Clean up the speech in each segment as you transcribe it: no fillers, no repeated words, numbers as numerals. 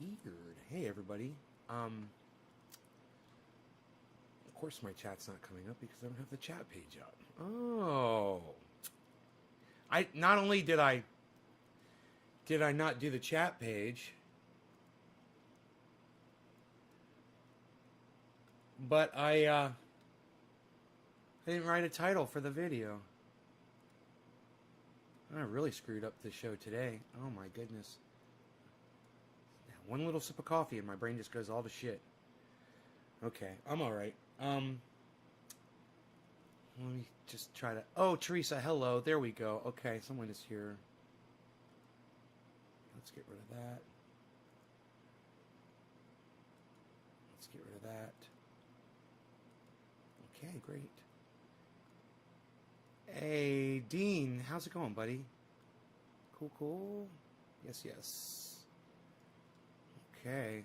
Weird. Hey, everybody. Of course my chat's not coming up because I don't have the chat page up. Oh. I not only did I not do the chat page, but I didn't write a title for the video. I really screwed up the show today. Oh my goodness. One little sip of coffee and my brain just goes all to shit. Okay, I'm alright. Let me just try to... Oh, Teresa, hello. There we go. Okay, someone is here. Let's get rid of that. Let's get rid of that. Okay, great. Hey, Dean. How's it going, buddy? Cool, cool. Yes, yes. Okay.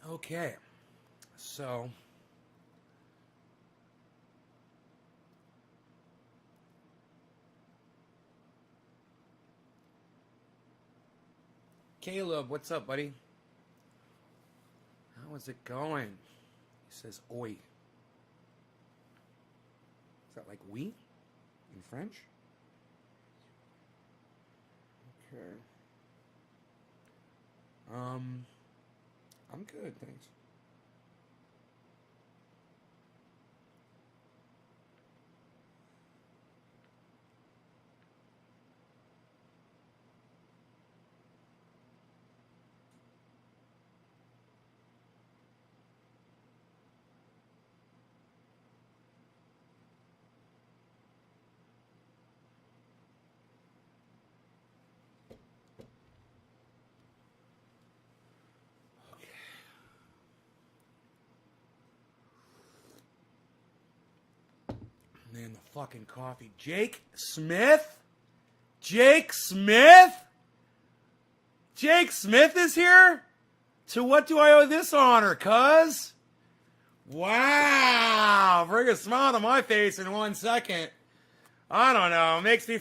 Okay. So... Caleb, what's up, buddy? How is it going? He says, oi. Is that like oui in French? Okay. I'm good, thanks. Man, the fucking coffee. Jake Smith? Jake Smith? Jake Smith is here? To what do I owe this honor, cuz? Wow. Bring a smile to my face in 1 second. I don't know. Makes me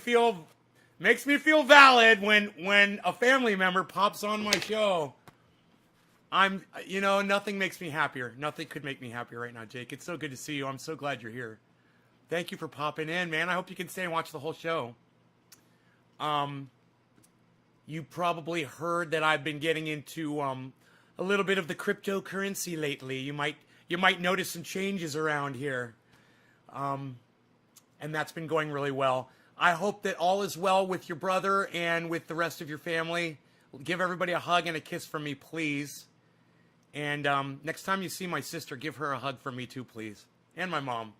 feel valid when a family member pops on my show. Nothing makes me happier. Nothing could make me happier right now, Jake. It's so good to see you. I'm so glad you're here. Thank you for popping in, man. I hope you can stay and watch the whole show. You probably heard that I've been getting into a little bit of the cryptocurrency lately. You might notice some changes around here. And that's been going really well. I hope that all is well with your brother and with the rest of your family. Give everybody a hug and a kiss from me, please. And next time you see my sister, give her a hug from me too, please. And my mom.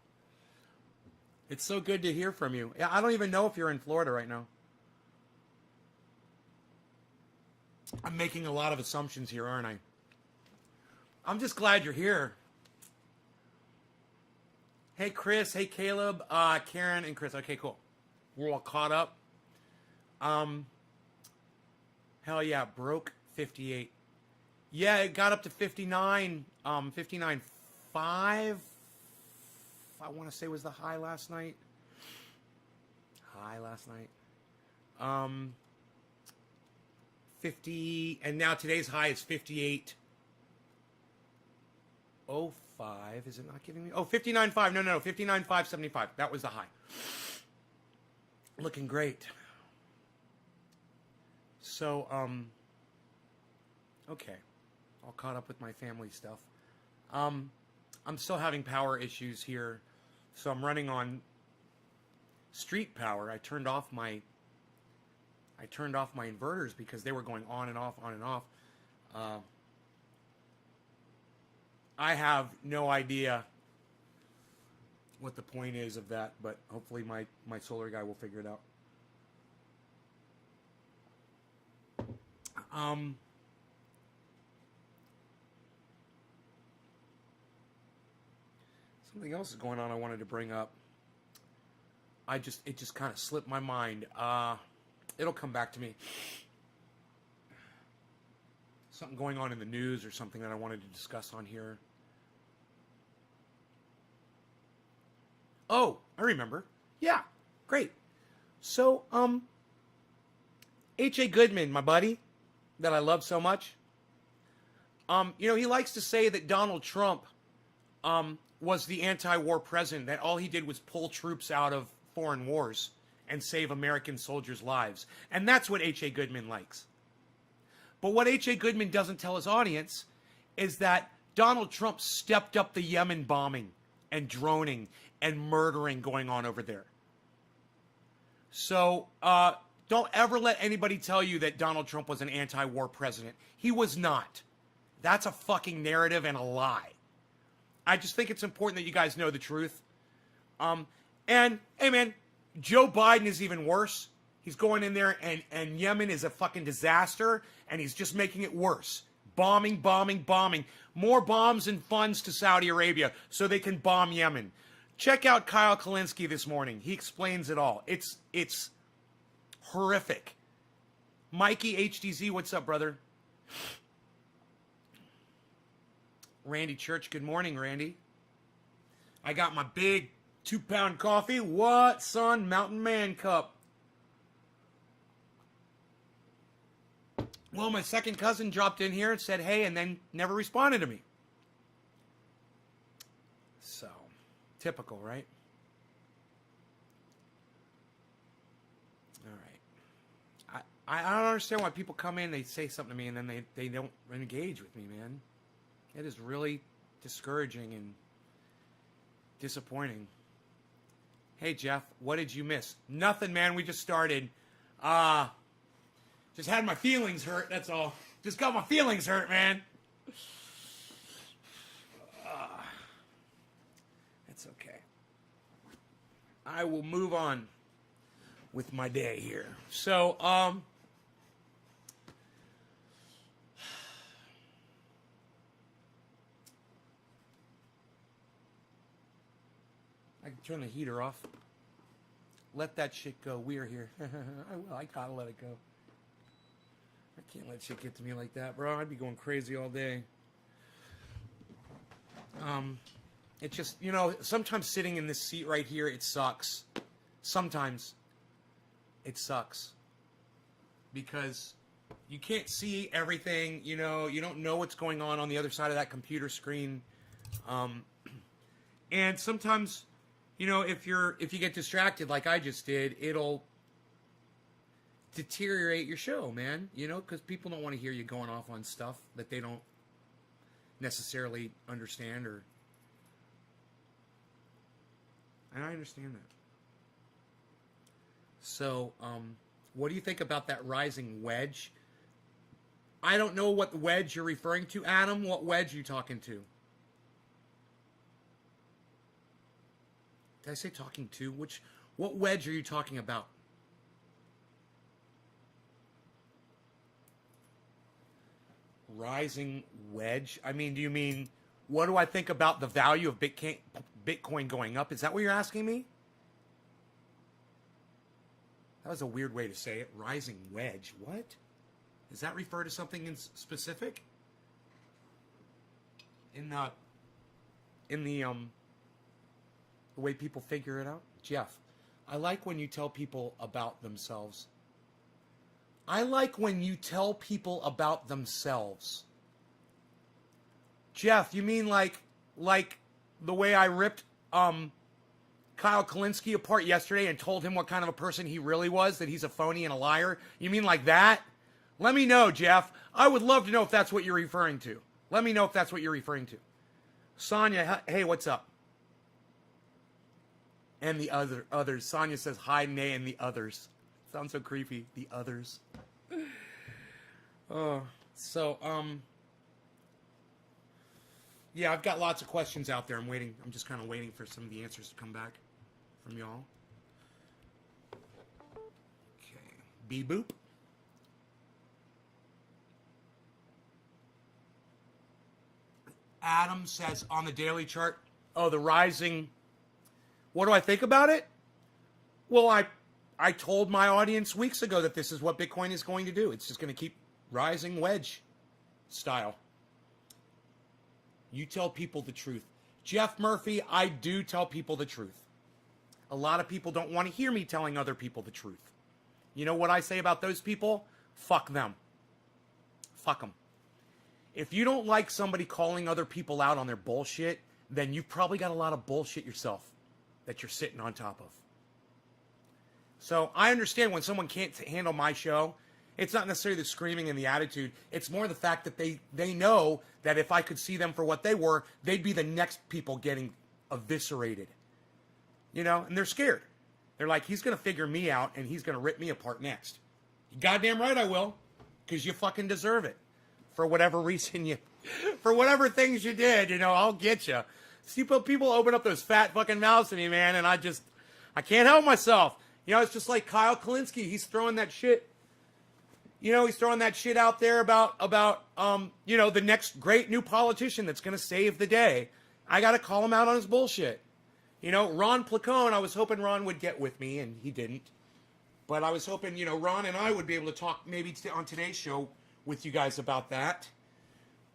It's so good to hear from you. I don't even know if you're in Florida right now. I'm making a lot of assumptions here, aren't I? I'm just glad you're here. Hey, Chris. Hey, Caleb. Karen and Chris. Okay, cool. We're all caught up. Hell yeah. Broke 58. Yeah, it got up to 59. 59.5. I want to say was the high last night. 50, and now today's high is 58.05. Is it not giving me? Oh, 59.5. No, 59.575. That was the high. Looking great. So, okay. All caught up with my family stuff. I'm still having power issues here. So I'm running on street power. I turned off my inverters because they were going on and off. I have no idea what the point is of that, but hopefully my solar guy will figure it out. Something else is going on I wanted to bring up. It just kind of slipped my mind. It'll come back to me. something going on in the news or something that I wanted to discuss on here. Oh, I remember. Yeah, great. So, H.A. Goodman, my buddy, that I love so much, he likes to say that Donald Trump was the anti-war president, that all he did was pull troops out of foreign wars and save American soldiers' lives. And that's what H.A. Goodman likes. But what H.A. Goodman doesn't tell his audience is that Donald Trump stepped up the Yemen bombing and droning and murdering going on over there. So don't ever let anybody tell you that Donald Trump was an anti-war president. He was not. That's a fucking narrative and a lie. I just think it's important that you guys know the truth. And, hey man, Joe Biden is even worse. He's going in there and Yemen is a fucking disaster and he's just making it worse. Bombing, bombing, bombing. More bombs and funds to Saudi Arabia so they can bomb Yemen. Check out Kyle Kulinski this morning. He explains it all. It's horrific. Mikey HDZ, what's up, brother? Randy Church, good morning, Randy. I got my big 2-pound coffee. What, son? Mountain Man cup. Well, my second cousin dropped in here and said, hey, and then never responded to me. So, typical, right? All right. I don't understand why people come in, they say something to me, and then they don't engage with me, man. It is really discouraging and disappointing. Hey, Jeff, what did you miss? Nothing, man. We just started. Just had my feelings hurt, that's all. Just got my feelings hurt, man. That's okay. I will move on with my day here. So, I can turn the heater off. Let that shit go. We're here. I will. I gotta let it go. I can't let shit get to me like that, bro. I'd be going crazy all day. It's just, sometimes sitting in this seat right here, it sucks. Sometimes it sucks. Because you can't see everything, you don't know what's going on the other side of that computer screen. And sometimes, if you get distracted like I just did, it'll deteriorate your show, man. Because people don't want to hear you going off on stuff that they don't necessarily understand and I understand that. So, what do you think about that rising wedge? I don't know what wedge you're referring to, Adam. What wedge are you talking to? Did I say talking to? What wedge are you talking about? Rising wedge? I mean, do you mean, what do I think about the value of Bitcoin going up? Is that what you're asking me? That was a weird way to say it. Rising wedge. What? Does that refer to something in specific? In the way people figure it out? Jeff, I like when you tell people about themselves. I like when you tell people about themselves. Jeff, you mean like the way I ripped Kyle Kulinski apart yesterday and told him what kind of a person he really was, that he's a phony and a liar? You mean like that? Let me know, Jeff. I would love to know if that's what you're referring to. Let me know if that's what you're referring to. Sonia, hey, what's up? And the others. Sonia says, hi, nay, and the others. Sounds so creepy. The others. Yeah, I've got lots of questions out there. I'm just kind of waiting for some of the answers to come back from y'all. Okay. Beep boop. Adam says on the daily chart, the rising. What do I think about it? Well, I told my audience weeks ago that this is what Bitcoin is going to do. It's just going to keep rising wedge. style. You tell people the truth. Jeff Murphy, I do tell people the truth. A lot of people don't want to hear me telling other people the truth. You know what I say about those people? Fuck them. Fuck them. If you don't like somebody calling other people out on their bullshit, then you've probably got a lot of bullshit yourself that you're sitting on top of. So I understand when someone can't handle my show, it's not necessarily the screaming and the attitude. It's more the fact that they know that if I could see them for what they were, they'd be the next people getting eviscerated. You know, and they're scared. They're like, he's going to figure me out and he's going to rip me apart next. Goddamn right I will, because you fucking deserve it. For whatever reason for whatever things you did, you know, I'll get you. See, people open up those fat fucking mouths to me, man, and I can't help myself. You know, it's just like Kyle Kalinske. He's throwing that shit. You know, he's throwing that shit out there about you know, the next great new politician that's going to save the day. I got to call him out on his bullshit. You know, Ron Placone, I was hoping Ron would get with me, and he didn't. But I was hoping, you know, Ron and I would be able to talk maybe on today's show with you guys about that.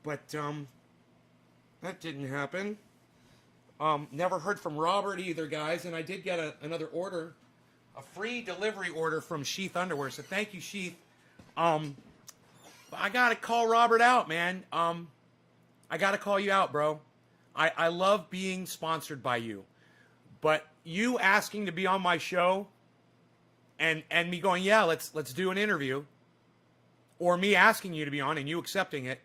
But that didn't happen. Never heard from Robert either, guys. And I did get another order, a free delivery order from Sheath Underwear. So thank you, Sheath. I got to call Robert out, man. I got to call you out, bro. I love being sponsored by you. But you asking to be on my show and me going, yeah, let's do an interview, or me asking you to be on and you accepting it,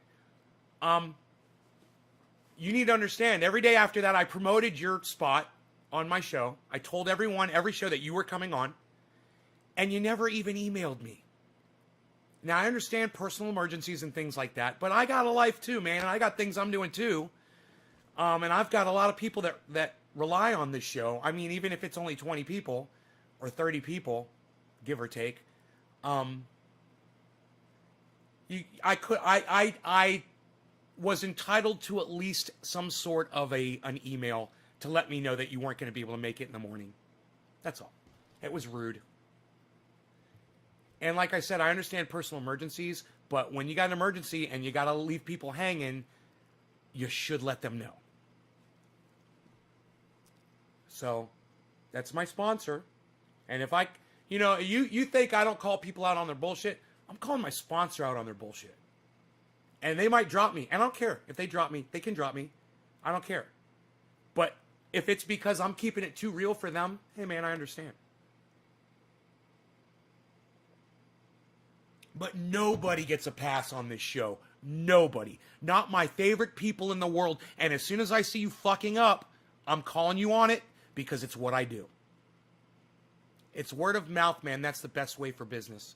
you need to understand, every day after that, I promoted your spot on my show. I told everyone, every show, that you were coming on, and you never even emailed me. Now, I understand personal emergencies and things like that, but I got a life too, man, and I got things I'm doing too. And I've got a lot of people that rely on this show. I mean, even if it's only 20 people or 30 people, give or take, I was entitled to at least some sort of an email to let me know that you weren't going to be able to make it in the morning. That's all. It was rude. And like I said, I understand personal emergencies, but when you got an emergency and you got to leave people hanging, you should let them know. So that's my sponsor. And if you think I don't call people out on their bullshit, I'm calling my sponsor out on their bullshit. And they might drop me. And I don't care. If they drop me, they can drop me. I don't care. But if it's because I'm keeping it too real for them, hey, man, I understand. But nobody gets a pass on this show. Nobody. Not my favorite people in the world. And as soon as I see you fucking up, I'm calling you on it because it's what I do. It's word of mouth, man. That's the best way for business.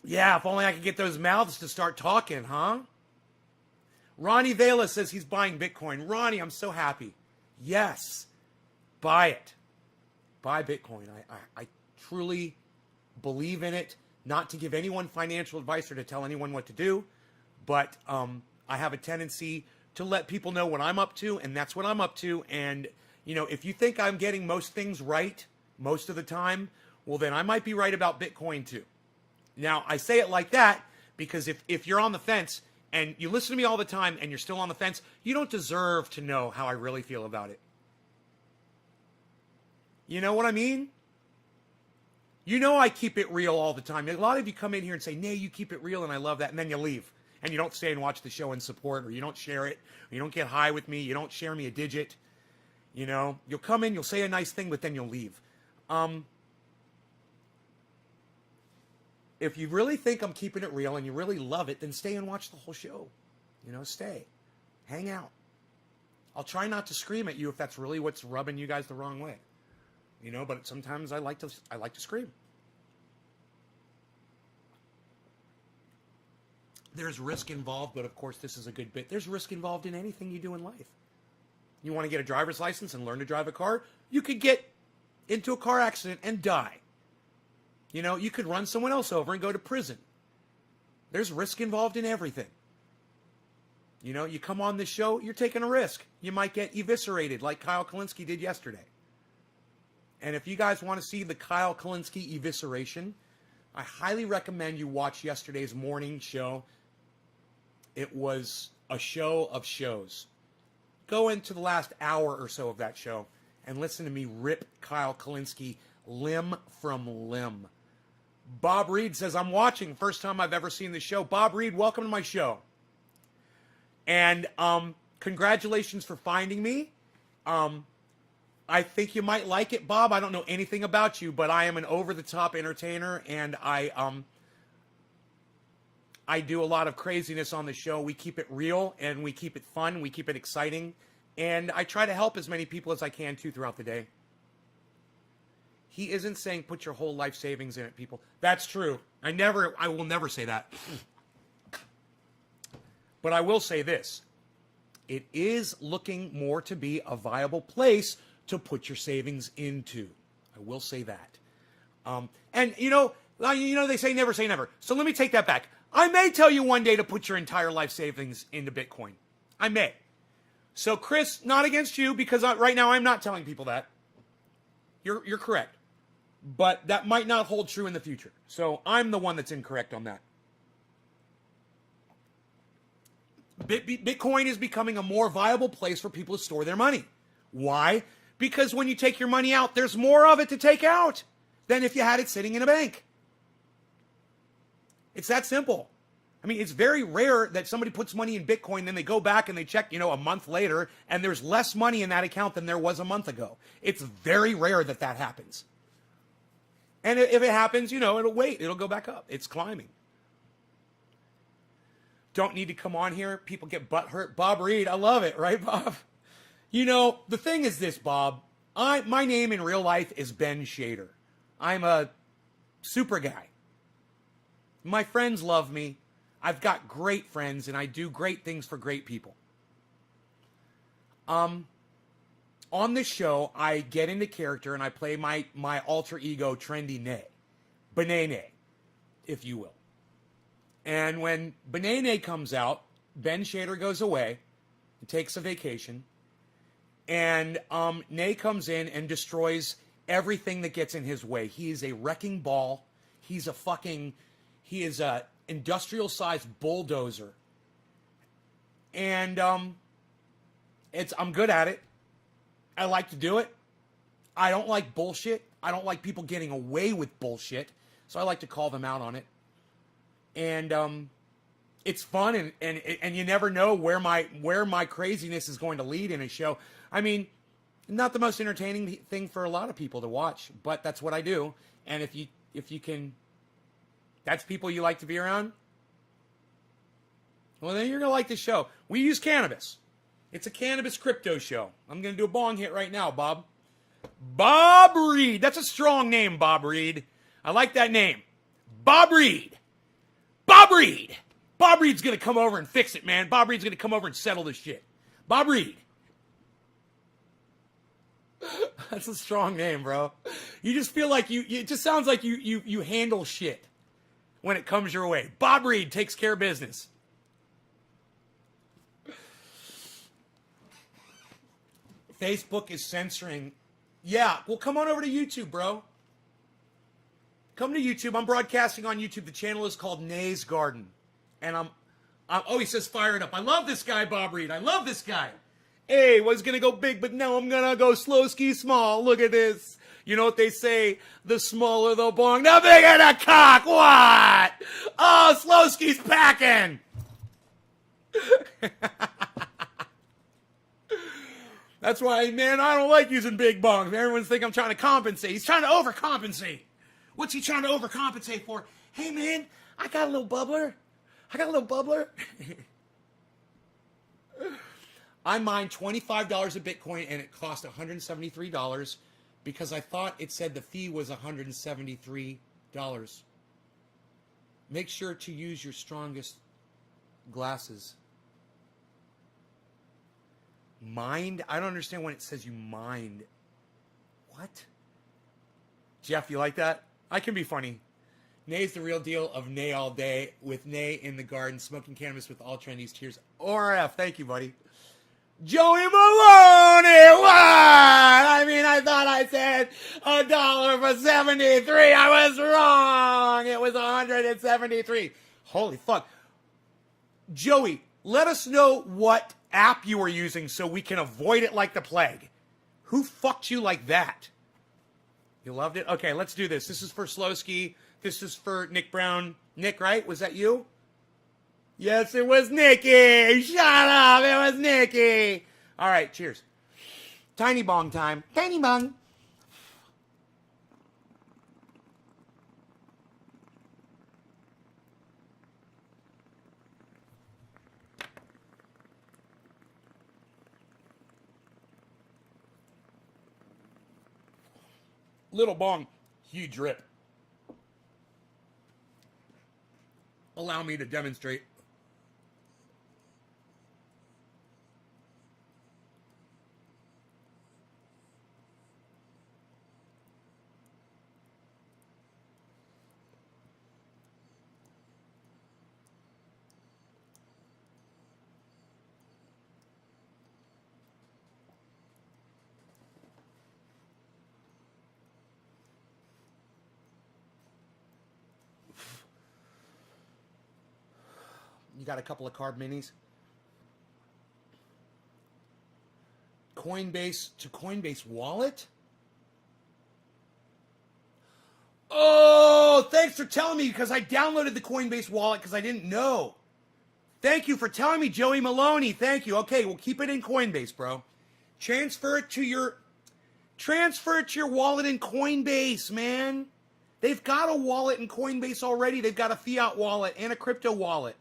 Yeah, if only I could get those mouths to start talking, huh? Ronnie Vela says he's buying Bitcoin. Ronnie, I'm so happy. Yes, buy it. Buy Bitcoin. I truly believe in it. Not to give anyone financial advice or to tell anyone what to do, but I have a tendency to let people know what I'm up to, and that's what I'm up to. And, you know, if you think I'm getting most things right most of the time, well, then I might be right about Bitcoin too. Now, I say it like that because if you're on the fence and you listen to me all the time and you're still on the fence, you don't deserve to know how I really feel about it. You know what I mean? You know I keep it real all the time. A lot of you come in here and say, "Nay, you keep it real," and I love that, and then you leave. And you don't stay and watch the show and support, or you don't share it, or you don't get high with me, you don't share me a digit. You know, you'll come in, you'll say a nice thing, but then you'll leave. If you really think I'm keeping it real and you really love it, then stay and watch the whole show. You know, stay. Hang out. I'll try not to scream at you if that's really what's rubbing you guys the wrong way. You know, but sometimes I like to scream. There's risk involved, but of course this is a good bit. There's risk involved in anything you do in life. You want to get a driver's license and learn to drive a car? You could get into a car accident and die. You know, you could run someone else over and go to prison. There's risk involved in everything. You know, you come on this show, you're taking a risk. You might get eviscerated like Kyle Kalinske did yesterday. And if you guys want to see the Kyle Kalinske evisceration, I highly recommend you watch yesterday's morning show. It was a show of shows. Go into the last hour or so of that show and listen to me rip Kyle Kulinski limb from limb. Bob Reed says, I'm watching. First time I've ever seen the show. Bob Reed, welcome to my show. And congratulations for finding me. I think you might like it, Bob. I don't know anything about you, but I am an over-the-top entertainer, and I do a lot of craziness on the show. We keep it real, and we keep it fun. We keep it exciting. And I try to help as many people as I can, too, throughout the day. He isn't saying put your whole life savings in it, people. That's true. I will never say that. But I will say this. It is looking more to be a viable place to put your savings into. I will say that. And, they say never. So let me take that back. I may tell you one day to put your entire life savings into Bitcoin. I may. So, Chris, not against you, because right now I'm not telling people that. You're correct. But that might not hold true in the future. So I'm the one that's incorrect on that. Bitcoin is becoming a more viable place for people to store their money. Why? Because when you take your money out, there's more of it to take out than if you had it sitting in a bank. It's that simple. I mean, it's very rare that somebody puts money in Bitcoin, then they go back and they check, a month later, and there's less money in that account than there was a month ago. It's very rare that happens. And if it happens, it'll wait. It'll go back up. It's climbing. Don't need to come on here. People get butt hurt. Bob Reed, I love it, right, Bob? The thing is this, Bob. My name in real life is Ben Shader. I'm a super guy. My friends love me. I've got great friends, and I do great things for great people. On this show, I get into character, and I play my alter ego, Trendy Nay. Banane, if you will. And when Banane comes out, Ben Shader goes away and takes a vacation. And Nay comes in and destroys everything that gets in his way. He is a wrecking ball. He is a industrial-sized bulldozer. And I'm good at it. I like to do it. I don't like bullshit. I don't like people getting away with bullshit. So I like to call them out on it. And it's fun, and you never know where my craziness is going to lead in a show. I mean, not the most entertaining thing for a lot of people to watch, but that's what I do. And if you can, that's people you like to be around, well, then you're going to like this show. We use cannabis. It's a cannabis crypto show. I'm going to do a bong hit right now, Bob. Bob Reed. That's a strong name, Bob Reed. I like that name. Bob Reed. Bob Reed. Bob Reed's going to come over and fix it, man. Bob Reed's going to come over and settle this shit. Bob Reed. That's a strong name, bro. You just feel like it just sounds like you handle shit when it comes your way. Bob Reed takes care of business. Facebook is censoring. Yeah, well, come on over to YouTube, bro. Come to YouTube. I'm broadcasting on YouTube. The channel is called Nay's Garden. And he says fire it up. I love this guy, Bob Reed. I love this guy. Hey, was going to go big, but now I'm going to go slow ski small. Look at this. You know what they say? The smaller the bong, the bigger the cock. What? Oh, slow ski's packing. That's why, man, I don't like using big bongs. Everyone's thinking I'm trying to compensate. He's trying to overcompensate. What's he trying to overcompensate for? Hey, man, I got a little bubbler. I mined $25 of Bitcoin, and it cost $173 because I thought it said the fee was $173. Make sure to use your strongest glasses. Mined? I don't understand when it says you mined. What? Jeff, you like that? I can be funny. Nay's the real deal of Nay all day, with Nay in the garden, smoking cannabis with all trendies. Cheers. ORF. Thank you, buddy. Joey Maloney, what? I mean, I thought I said $1 for 73. I was wrong. It was 173. Holy fuck. Joey, let us know what app you are using so we can avoid it like the plague. Who fucked you like that? You loved it? Okay, let's do this. This is for Slowski. This is for Nick Brown. Nick, right? Was that you? Yes, it was Nicky. Shut up. It was Nicky. All right, cheers. Tiny bong time. Tiny bong. Little bong, huge rip. Allow me to demonstrate. You got a couple of carb minis? Coinbase to Coinbase wallet? Oh, thanks for telling me because I downloaded the Coinbase wallet because I didn't know. Thank you for telling me, Joey Maloney. Thank you. Okay, we'll keep it in Coinbase, bro. Transfer it to your wallet in Coinbase, man. They've got a wallet in Coinbase already. They've got a fiat wallet and a crypto wallet.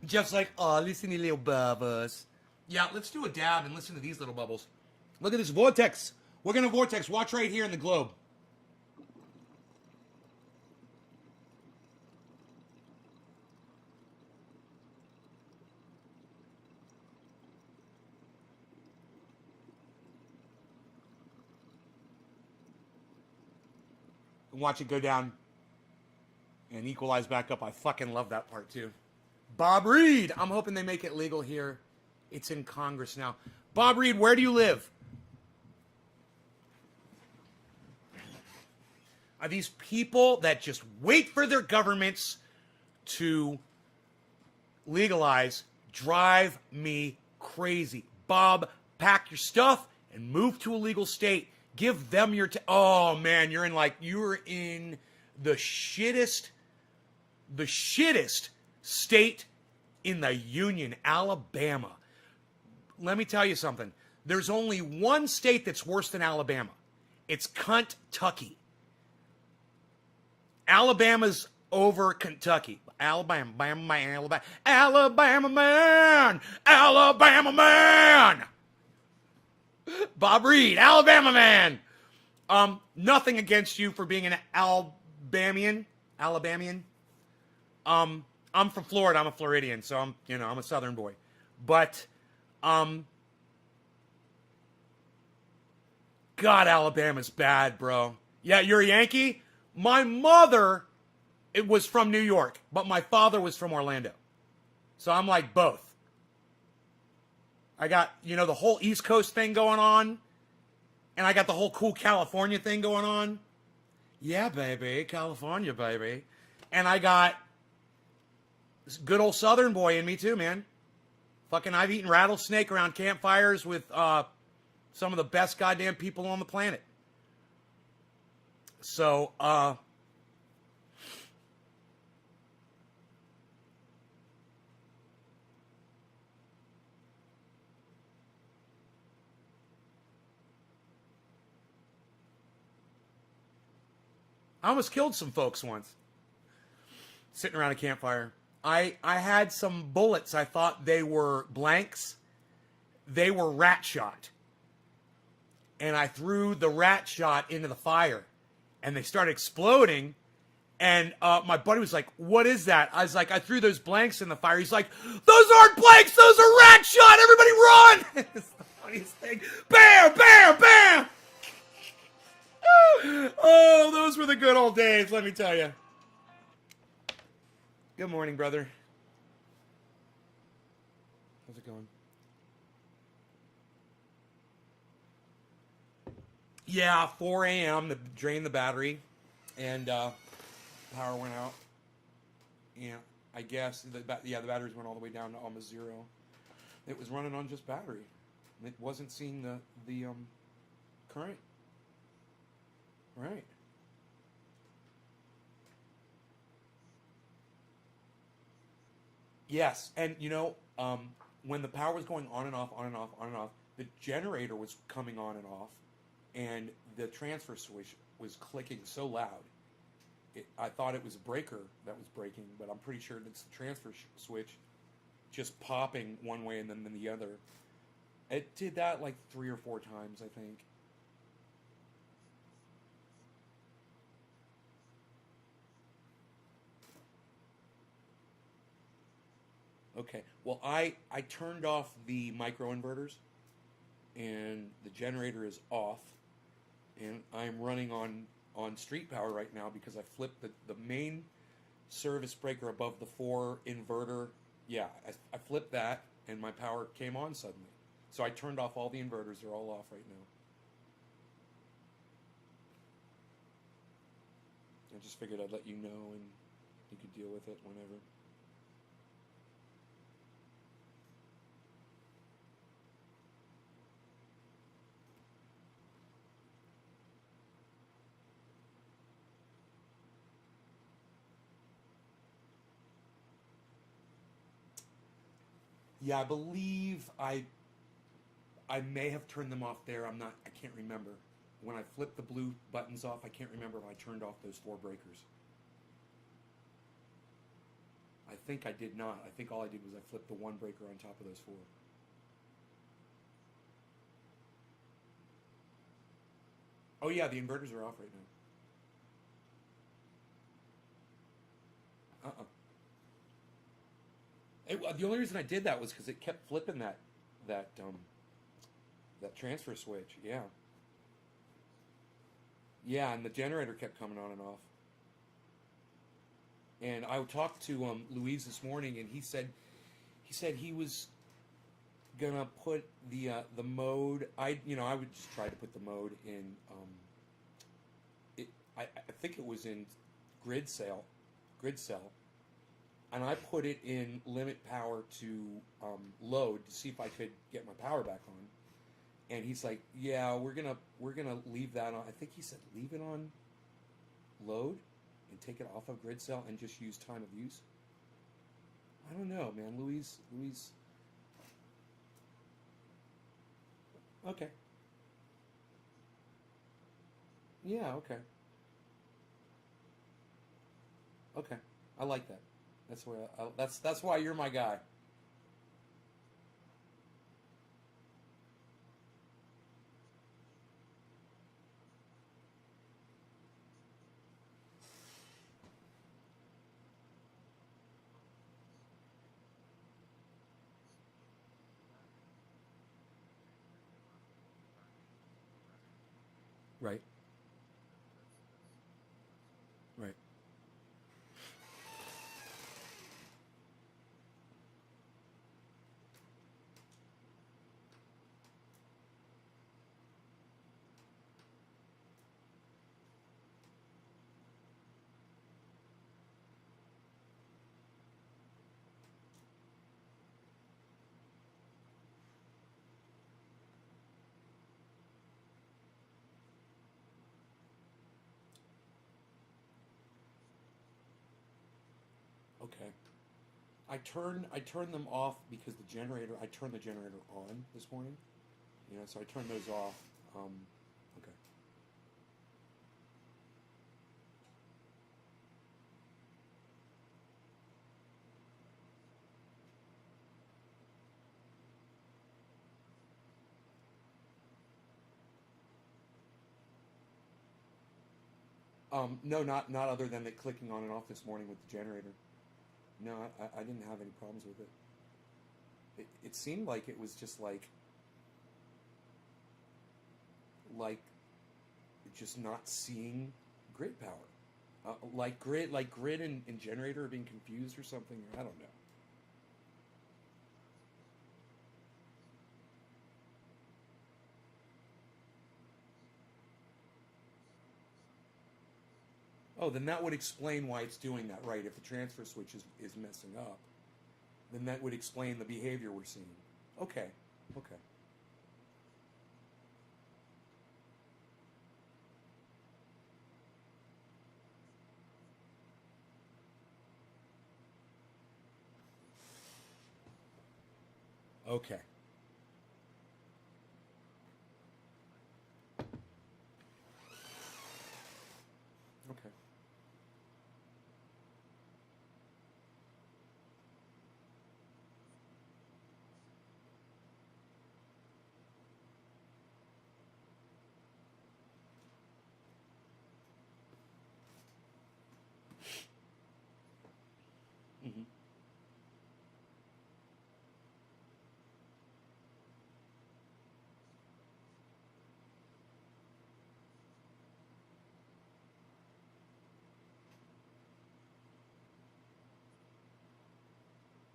Just like, oh, listen to little bubbles. Yeah, let's do a dab and listen to these little bubbles. Look at this vortex. We're going to vortex. Watch right here in the globe. And watch it go down and equalize back up. I fucking love that part too. Bob Reed. I'm hoping they make it legal here. It's in Congress now. Bob Reed, where do you live? Are these people that just wait for their governments to legalize drive me crazy. Bob, pack your stuff and move to a legal state. Give them your oh man, you're in the shittest state in the union, Alabama. Let me tell you something. There's only one state that's worse than Alabama. It's Kentucky. Alabama's over Kentucky. Alabama man. Bob Reed, Alabama man. Nothing against you for being an Alabamian. I'm from Florida. I'm a Floridian, so I'm a Southern boy. But, God, Alabama's bad, bro. Yeah, you're a Yankee? My mother, it was from New York, but my father was from Orlando. So I'm like both. I got, the whole East Coast thing going on, and I got the whole cool California thing going on. Yeah, baby, California, baby. And I got this good old Southern boy in me too, man. Fucking, I've eaten rattlesnake around campfires with some of the best goddamn people on the planet. So, I almost killed some folks once. Sitting around a campfire. I had some bullets. I thought they were blanks. They were rat shot. And I threw the rat shot into the fire. And they started exploding. And my buddy was like, what is that? I was like, I threw those blanks in the fire. He's like, those aren't blanks. Those are rat shot. Everybody run. It's the funniest thing. Bam, bam, bam. Oh, those were the good old days, let me tell you. Good morning, brother. How's it going? Yeah, 4 a.m. to drain the battery. And power went out. Yeah, I guess the batteries went all the way down to almost zero. It was running on just battery. It wasn't seeing the current. Right. Yes, and when the power was going on and off, on and off, on and off, the generator was coming on and off, and the transfer switch was clicking so loud. I thought it was a breaker that was breaking, but I'm pretty sure it's the transfer switch just popping one way and then the other. It did that like 3 or 4 times, I think. Okay. Well, I turned off the microinverters and the generator is off, and I'm running on street power right now because I flipped the main service breaker above the 4 inverter. Yeah, I flipped that and my power came on suddenly. So I turned off all the inverters. They're all off right now. I just figured I'd let you know and you could deal with it whenever. Yeah, I believe I may have turned them off there. I can't remember. When I flipped the blue buttons off, I can't remember if I turned off those 4 breakers. I think I did not. I think all I did was I flipped the 1 breaker on top of those 4. Oh yeah, the inverters are off right now. The only reason I did that was because it kept flipping that that transfer switch. Yeah, yeah, and the generator kept coming on and off. And I talked to Louise this morning, and he said he was gonna put the mode. I would just try to put the mode in. I think it was in grid cell, grid cell, and I put it in limit power to load to see if I could get my power back on. And he's like, "Yeah, we're gonna leave that on." I think he said leave it on load and take it off of grid cell and just use time of use. I don't know, man. Louise. Okay. Yeah. Okay. Okay. I like that. That's why you're my guy. Right. Right. Okay. I turned them off because I turned the generator on this morning. So I turned those off. Um, okay. No, not other than it clicking on and off this morning with the generator. No, I didn't have any problems with it. It seemed like it was just like just not seeing grid power. Like grid and generator are being confused or something. I don't know. Oh, then that would explain why it's doing that, right? If the transfer switch is messing up, then that would explain the behavior we're seeing. Okay, okay. Okay. Okay. Hmm.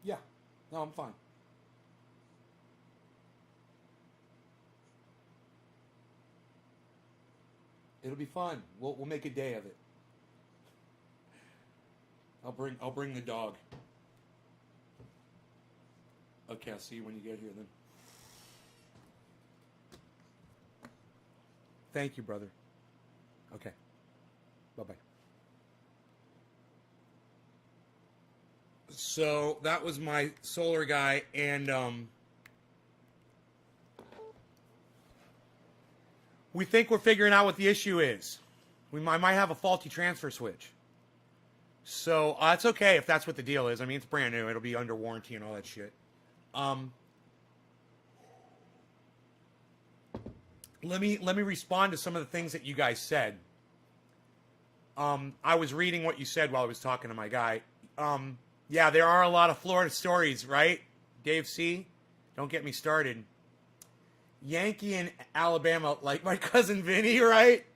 Yeah. No, I'm fine. It'll be fun. We'll make a day of it. I'll bring the dog. Okay, I'll see you when you get here then. Thank you, brother. Okay. Bye bye. So that was my solar guy, and we think we're figuring out what the issue is. I might have a faulty transfer switch. So it's okay if that's what the deal is. I mean, it's brand new. It'll be under warranty and all that shit. Um, let me respond to some of the things that you guys said. I was reading what you said while I was talking to my guy. Yeah, there are a lot of Florida stories, right? Dave C. Don't get me started. Yankee in Alabama, like my cousin Vinny, right?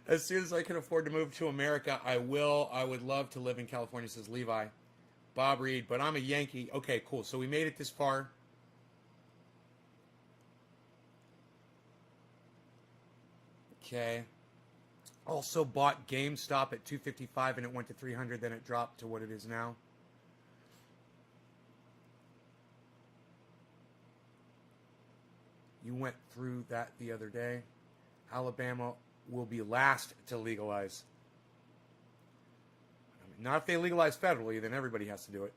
As soon as I can afford to move to America, I will. I would love to live in California, says Levi. Bob Reed, but I'm a Yankee. Okay, cool. So we made it this far. Okay. Also bought GameStop at 255 and it went to 300, then it dropped to what it is now. You went through that the other day. Alabama will be last to legalize. I mean, not if they legalize federally, then everybody has to do it.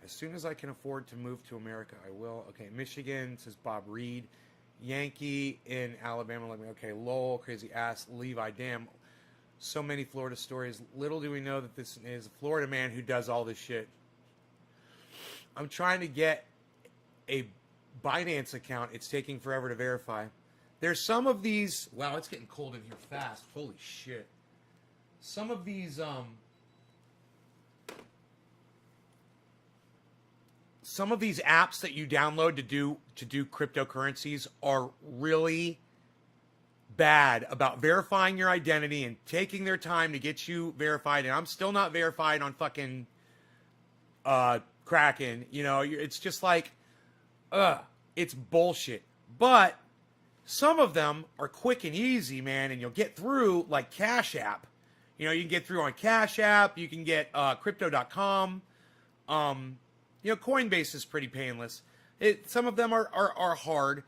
As soon as I can afford to move to America, I will. Okay, Michigan, says Bob Reed. Yankee in Alabama, let me, okay, Lowell, crazy ass, Levi, damn. So many Florida stories. Little do we know that this is a Florida man who does all this shit. I'm trying to get a Binance account. It's taking forever to verify. There's some of these. Wow, it's getting cold in here fast. Holy shit. Some of these apps that you download to do cryptocurrencies are really bad about verifying your identity and taking their time to get you verified. And I'm still not verified on fucking Kraken. You know, it's just like, it's bullshit. But some of them are quick and easy, man, and you'll get through, like Cash App. You know, you can get through on Cash App. You can get crypto.com. You know, Coinbase is pretty painless. Some of them are hard,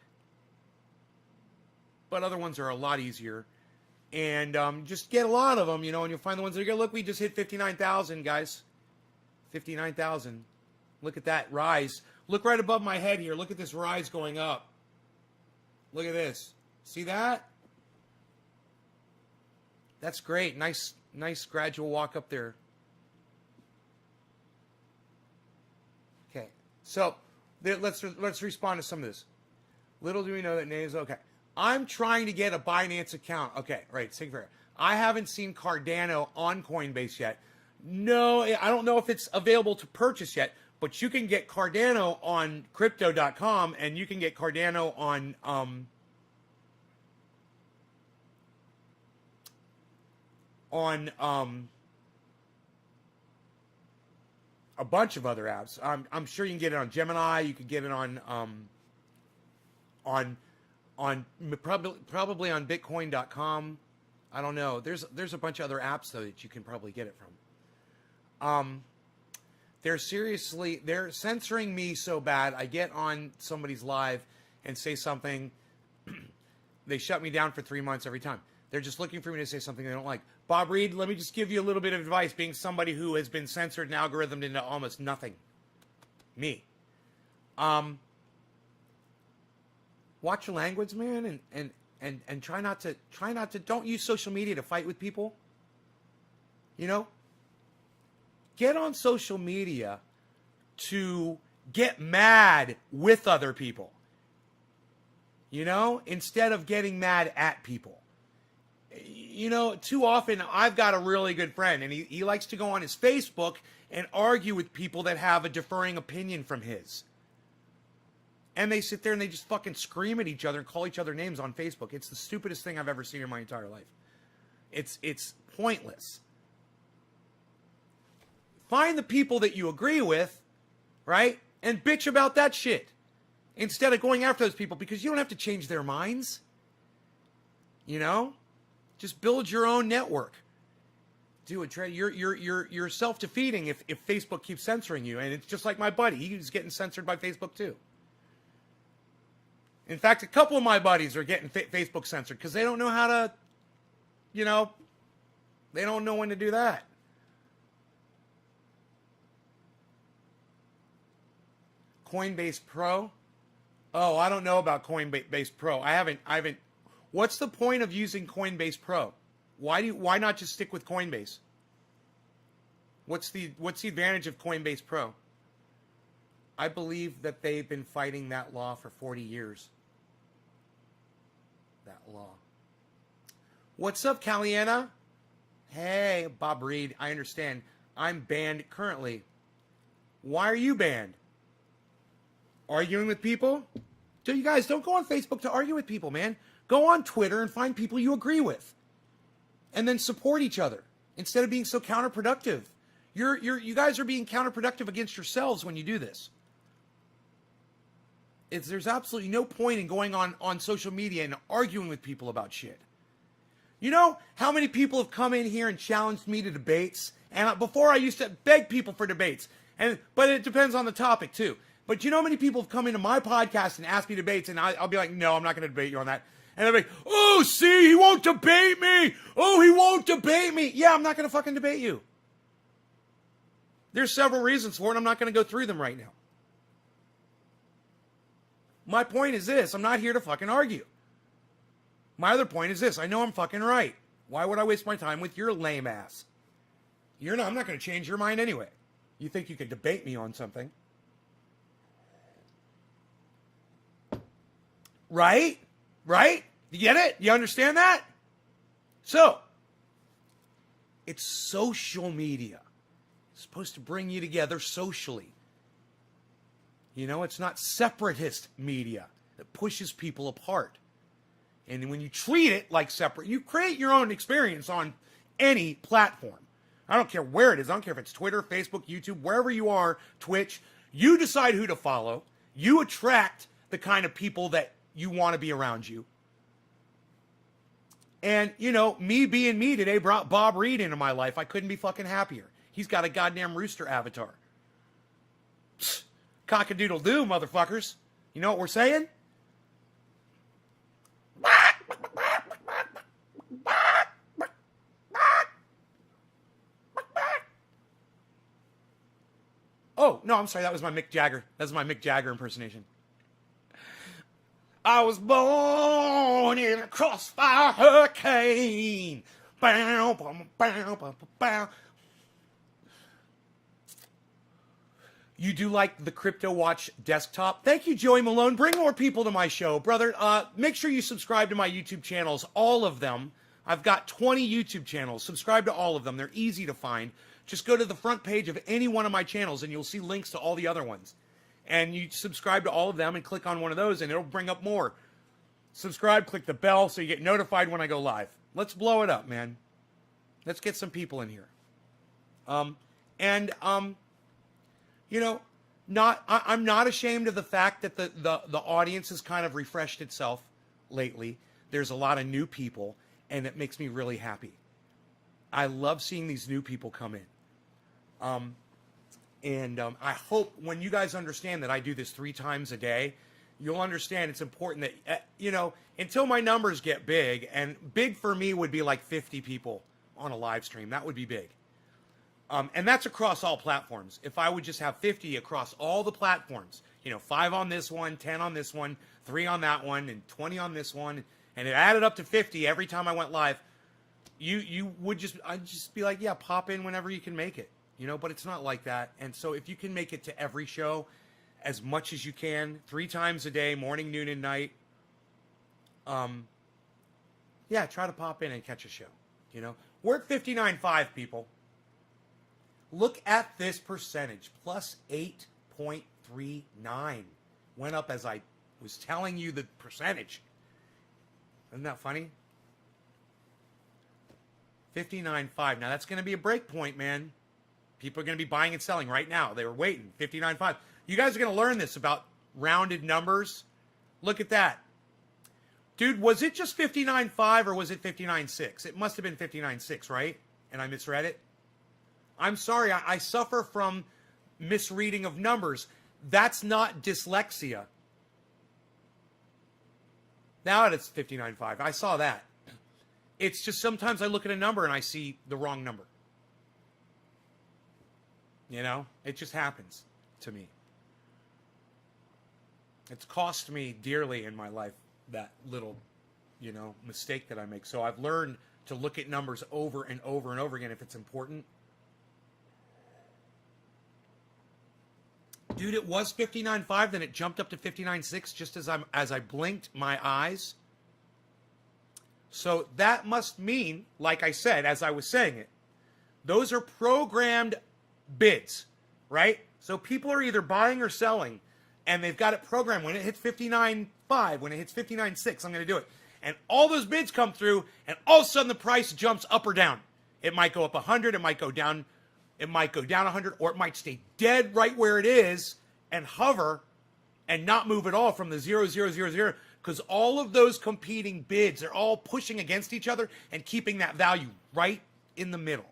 but other ones are a lot easier. And just get a lot of them, you know, and you'll find the ones that are good. Look, we just hit 59,000, guys. 59,000. Look at that rise. Look right above my head here. Look at this rise going up. Look at this. See that? That's great. Nice gradual walk up there. Okay. So let's respond to some of this. Little do we know that names. Okay. I'm trying to get a Binance account. Okay, right. I haven't seen Cardano on Coinbase yet. No, I don't know if it's available to purchase yet, but you can get Cardano on crypto.com and you can get Cardano on a bunch of other apps. I'm sure you can get it on Gemini. You could get it on probably on Bitcoin.com. I don't know. There's a bunch of other apps though that you can probably get it from. They're censoring me so bad. I get on somebody's live and say something. They shut me down for 3 months every time. They're just looking for me to say something they don't like. Bob Reed, let me just give you a little bit of advice, being somebody who has been censored and algorithmed into almost nothing. Me. Watch your language, man, and try not to don't use social media to fight with people. You know? Get on social media to get mad with other people. You know, instead of getting mad at people. You know, too often I've got a really good friend and he likes to go on his Facebook and argue with people that have a differing opinion from his. And they sit there and they just fucking scream at each other and call each other names on Facebook. It's the stupidest thing I've ever seen in my entire life. It's pointless. Find the people that you agree with, right? And bitch about that shit. Instead of going after those people, because you don't have to change their minds. You know? Just build your own network. Do it. You're self-defeating if Facebook keeps censoring you. And it's just like my buddy. He's getting censored by Facebook too. In fact, a couple of my buddies are getting Facebook censored because they don't know how to, you know, they don't know when to do that. Coinbase Pro? Oh, I don't know about Coinbase Pro. I haven't. What's the point of using Coinbase Pro? Why not just stick with Coinbase? What's the advantage of Coinbase Pro? I believe that they've been fighting that law for 40 years. That law. What's up, Caliana? Hey, Bob Reed. I understand. I'm banned currently. Why are you banned? Arguing with people? So you guys don't go on Facebook to argue with people, man. Go on Twitter and find people you agree with. And then support each other instead of being so counterproductive. You guys are being counterproductive against yourselves when you do this. There's absolutely no point in going on social media and arguing with people about shit. You know how many people have come in here and challenged me to debates? And before I used to beg people for debates. But it depends on the topic too. But you know how many people have come into my podcast and asked me debates, and I'll be like, no, I'm not going to debate you on that. And they'll be like, oh, see, he won't debate me. Oh, he won't debate me. Yeah, I'm not going to fucking debate you. There's several reasons for it. I'm not going to go through them right now. My point is this. I'm not here to fucking argue. My other point is this. I know I'm fucking right. Why would I waste my time with your lame ass? I'm not going to change your mind anyway. You think you could debate me on something. Right? Right? You get it? You understand that? So, it's social media. It's supposed to bring you together socially. You know, it's not separatist media that pushes people apart. And when you treat it like separate, you create your own experience on any platform. I don't care where it is. I don't care if it's Twitter, Facebook, YouTube, wherever you are, Twitch. You decide who to follow. You attract the kind of people that you want to be around you. And, you know, me being me today brought Bob Reed into my life. I couldn't be fucking happier. He's got a goddamn rooster avatar. Psst, cock-a-doodle-doo, motherfuckers. You know what we're saying? Oh, no, I'm sorry. That was my Mick Jagger. That was my Mick Jagger impersonation. I was born in a crossfire hurricane. Bow, bow, bow, bow, bow. You do like the Crypto Watch desktop? Thank you, Joey Malone. Bring more people to my show, brother. Make sure you subscribe to my YouTube channels, all of them. I've got 20 YouTube channels. Subscribe to all of them. They're easy to find. Just go to the front page of any one of my channels, and you'll see links to all the other ones. And you subscribe to all of them and click on one of those, and it'll bring up more. Subscribe, click the bell so you get notified when I go live. Let's blow it up, man. Let's get some people in here. You know, I'm not ashamed of the fact that the audience has kind of refreshed itself lately. There's a lot of new people, and it makes me really happy. I love seeing these new people come in. I hope when you guys understand that I do this 3 times a day, you'll understand it's important that, until my numbers get big, and big for me would be like 50 people on a live stream. That would be big. And that's across all platforms. If I would just have 50 across all the platforms, 5 on this one, 10 on this one, 3 on that one, and 20 on this one, and it added up to 50 every time I went live, I'd just be like, yeah, pop in whenever you can make it, but it's not like that. And so if you can make it to every show as much as you can, 3 times a day, morning, noon, and night, yeah, try to pop in and catch a show, We're at 59.5, people. Look at this percentage, plus 8.39. Went up as I was telling you the percentage. Isn't that funny? 59.5. Now that's going to be a break point, man. People are going to be buying and selling right now. They were waiting. 59.5. You guys are going to learn this about rounded numbers. Look at that. Dude, was it just 59.5 or was it 59.6? It must have been 59.6, right? And I misread it? I'm sorry, I suffer from misreading of numbers. That's not dyslexia. Now it's 59.5. I saw that. It's just sometimes I look at a number and I see the wrong number. It just happens to me. It's cost me dearly in my life, that little, mistake that I make. So I've learned to look at numbers over and over and over again if it's important. Dude, it was 59.5, then it jumped up to 59.6 just as I blinked my eyes. So that must mean, like I said, as I was saying it, those are programmed bids, right? So people are either buying or selling, and they've got it programmed. When it hits 59.5, when it hits 59.6, I'm going to do it. And all those bids come through, and all of a sudden the price jumps up or down. It might go up 100, it might go down 100, or it might stay dead right where it is and hover and not move at all from the 0, 0, 0, 0, because all of those competing bids are all pushing against each other and keeping that value right in the middle.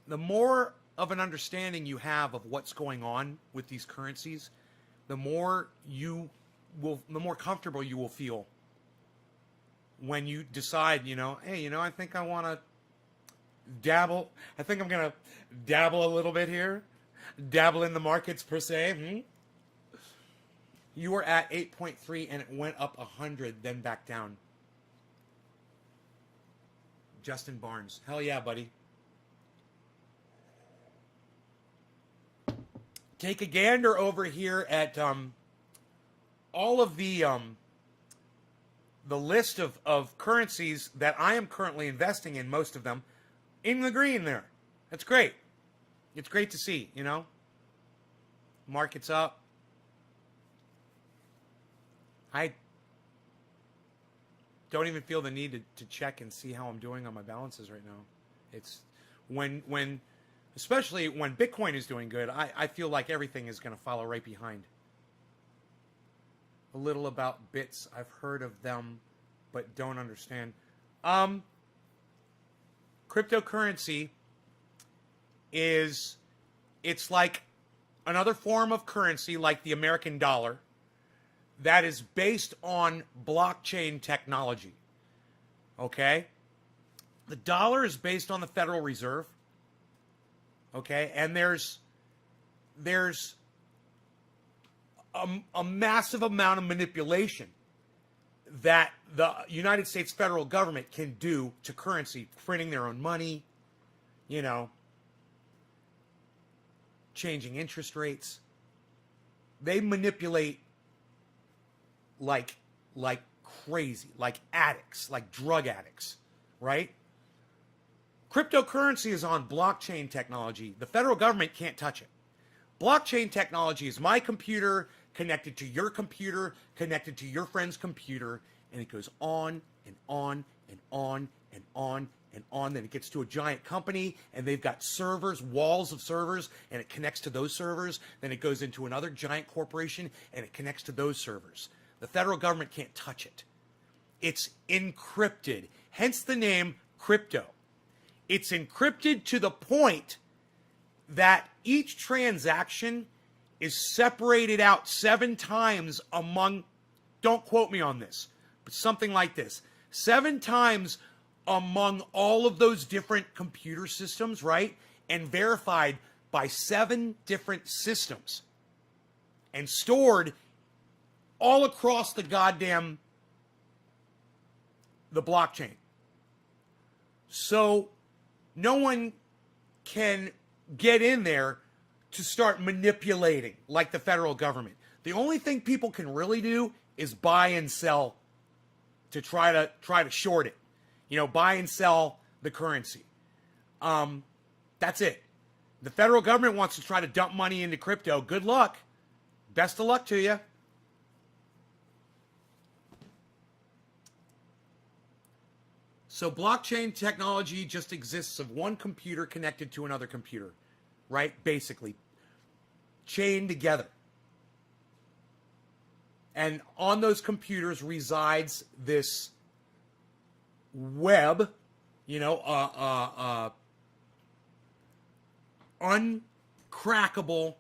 The more of an understanding you have of what's going on with these currencies, the more comfortable you will feel when you decide, hey, I think I want to dabble. I think I'm going to dabble a little bit here. Dabble in the markets per se. You were at 8.3 and it went up 100, then back down. Justin Barnes. Hell yeah, buddy. Take a gander over here at all of the list of currencies that I am currently investing in, most of them, in the green there. That's great. It's great to see, Market's up. I don't even feel the need to check and see how I'm doing on my balances right now. It's when especially when Bitcoin is doing good, I feel like everything is going to follow right behind. A little about bits. I've heard of them, but don't understand. Cryptocurrency it's like another form of currency like the American dollar that is based on blockchain technology. Okay? The dollar is based on the Federal Reserve. Okay? And there's a massive amount of manipulation that the United States federal government can do to currency, printing their own money, changing interest rates. They manipulate like crazy, like addicts, like drug addicts, right? Cryptocurrency is on blockchain technology. The federal government can't touch it. Blockchain technology is my computer connected to your computer, connected to your friend's computer, and it goes on and on and on and on and on. Then it gets to a giant company, and they've got servers, walls of servers, and it connects to those servers. Then it goes into another giant corporation, and it connects to those servers. The federal government can't touch it. It's encrypted, hence the name crypto. It's encrypted to the point that each transaction is separated out 7 times among, don't quote me on this, but something like this, 7 times among all of those different computer systems, right? And verified by 7 different systems and stored all across the blockchain. So no one can get in there to start manipulating like the federal government. The only thing people can really do is buy and sell to try to short it. You know, buy and sell the currency. That's it. The federal government wants to try to dump money into crypto. Good luck. Best of luck to you. So blockchain technology just exists of one computer connected to another computer, right? Basically, chained together. And on those computers resides this web, you know, uncrackable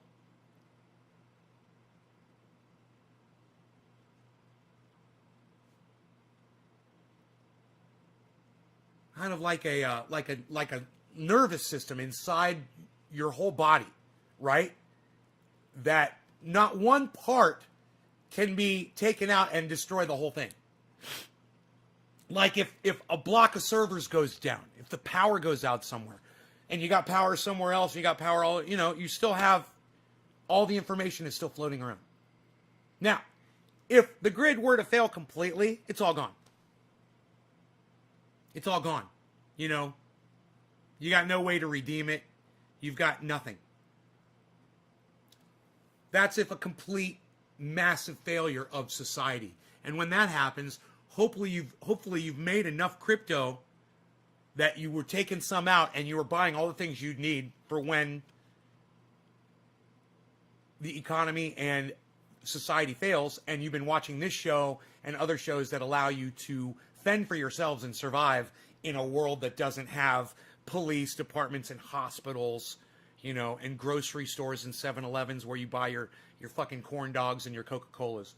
kind of like a nervous system inside your whole body, right? That not one part can be taken out and destroy the whole thing. Like if a block of servers goes down, if the power goes out somewhere, and you got power somewhere else, you got power all, you know, you still have all the information is still floating around. Now, if the grid were to fail completely, it's all gone. It's all gone. You know, you got no way to redeem it. You've got nothing. That's if a complete massive failure of society. And when that happens, hopefully you've made enough crypto that you were taking some out and you were buying all the things you'd need for when the economy and society fails, and you've been watching this show and other shows that allow you to fend for yourselves and survive in a world that doesn't have police departments and hospitals, you know, and grocery stores and 7-Elevens where you buy your fucking corn dogs and your Coca-Colas.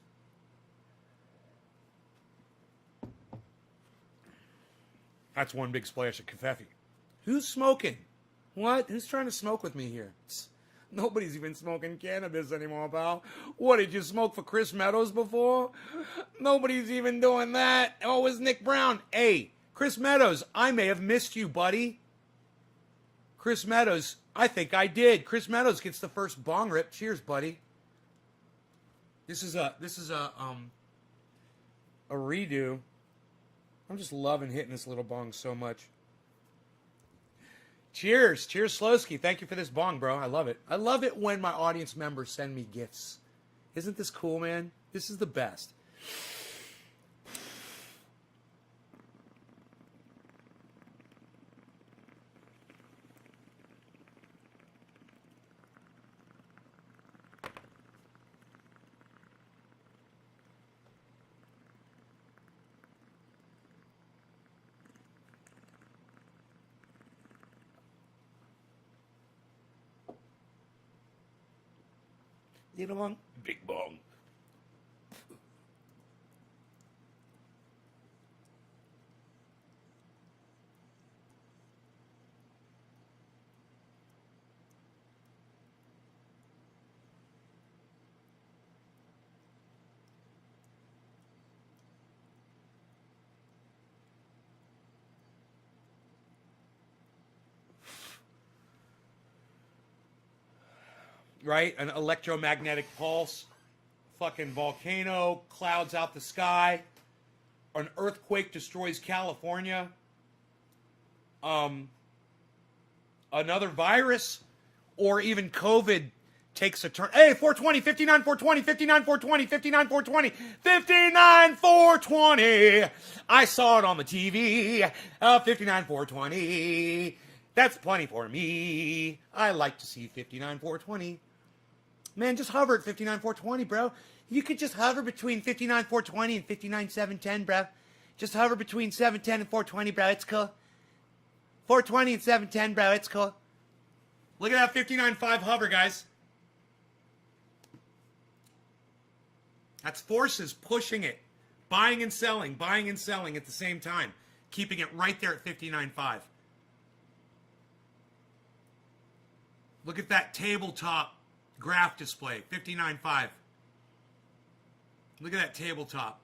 That's one big splash of Covfefe. Who's smoking? What? Who's trying to smoke with me here? Nobody's even smoking cannabis anymore, pal. What, did you smoke for Chris Meadows before? Nobody's even doing that. Oh, it was Nick Brown. Hey, Chris Meadows, I may have missed you, buddy. Chris Meadows, I think I did. Chris Meadows gets the first bong rip. Cheers, buddy. This is a redo. I'm just loving hitting this little bong so much. Cheers. Cheers, Slowski. Thank you for this bong, bro. I love it. I love it when my audience members send me gifts. Isn't this cool, man? This is the best. Little bong, big bong. Right? An electromagnetic pulse, fucking volcano, clouds out the sky, an earthquake destroys California, another virus, or even COVID takes a turn. Hey, 420, 59, 420, 59, 420, 59, 420, 59, 420. I saw it on the TV. 59, 420. That's plenty for me. I like to see 59, 420. Man, just hover at 59, 420, bro. You could just hover between 59, 420 and 59, 710, bro. Just hover between 710 and 420, bro. It's cool. 420 and 710, bro. It's cool. Look at that 59.5 hover, guys. That's forces pushing it. Buying and selling at the same time. Keeping it right there at 59.5. Look at that tabletop graph display, 59.5. Look at that tabletop.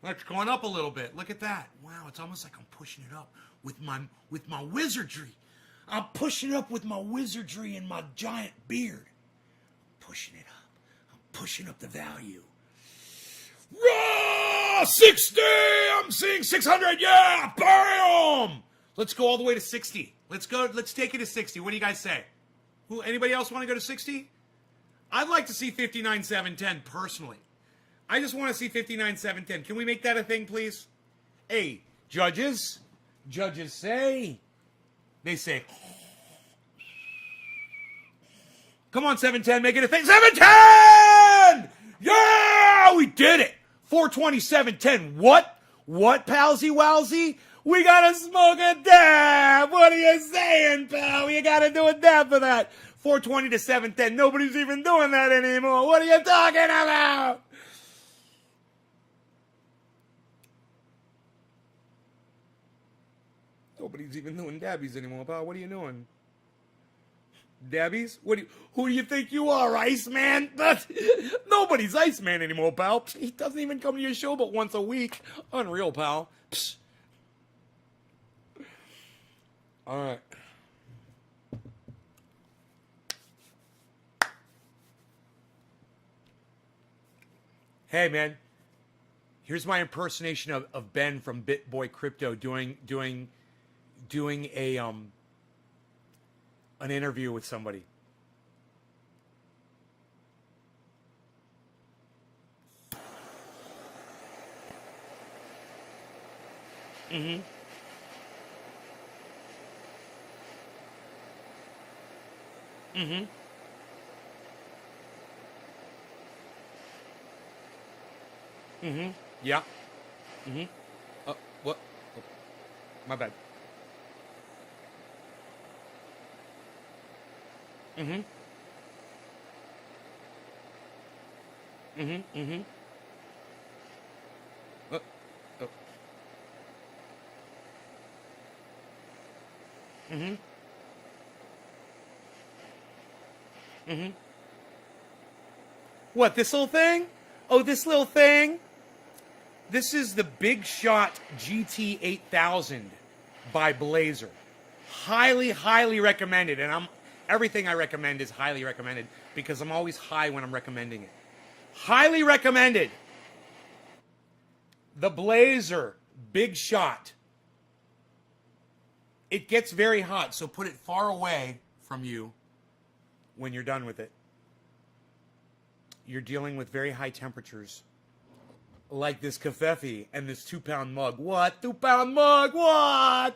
It's going up a little bit. Look at that. Wow, it's almost like I'm pushing it up with my wizardry. I'm pushing it up with my wizardry and my giant beard. I'm pushing it up. I'm pushing up the value. Raw 60! I'm seeing 600. Yeah, bam! Let's go all the way to 60. Let's go. Let's take it to 60. What do you guys say? Anybody else want to go to 60? I'd like to see 59.710 personally. I just want to see 59.710. Can we make that a thing, please? Hey, judges. Judges say. They say. Come on, 710. Make it a thing. 710! Yeah! We did it. 427.10. What? What, palsy wowsy? We gotta smoke a dab. What are you saying, pal? You gotta do a dab for that. 420 to 710. Nobody's even doing that anymore. What are you talking about? Nobody's even doing dabbies anymore, pal. What are you doing? Dabbies? Who do you think you are, Iceman? Nobody's Iceman anymore, pal. He doesn't even come to your show but once a week. Unreal, pal. Psst. All right. Hey, man. Here's my impersonation of Ben from BitBoy Crypto doing a an interview with somebody. Mm-hmm. Mm-hmm. Mm-hmm. Yeah. Mm-hmm. What? Oh, my bad. Mm-hmm. Mm-hmm. Mm-hmm. Oh, oh. Mm-hmm. Mm-hmm. What, this little thing? Oh, this little thing? This is the Big Shot GT 8000 by Blazer. Highly, highly recommended. And everything I recommend is highly recommended because I'm always high when I'm recommending it. Highly recommended. The Blazer Big Shot. It gets very hot, so put it far away from you when you're done with it. You're dealing with very high temperatures. Like this Covfefe and this 2-pound mug. What? 2-pound mug? What?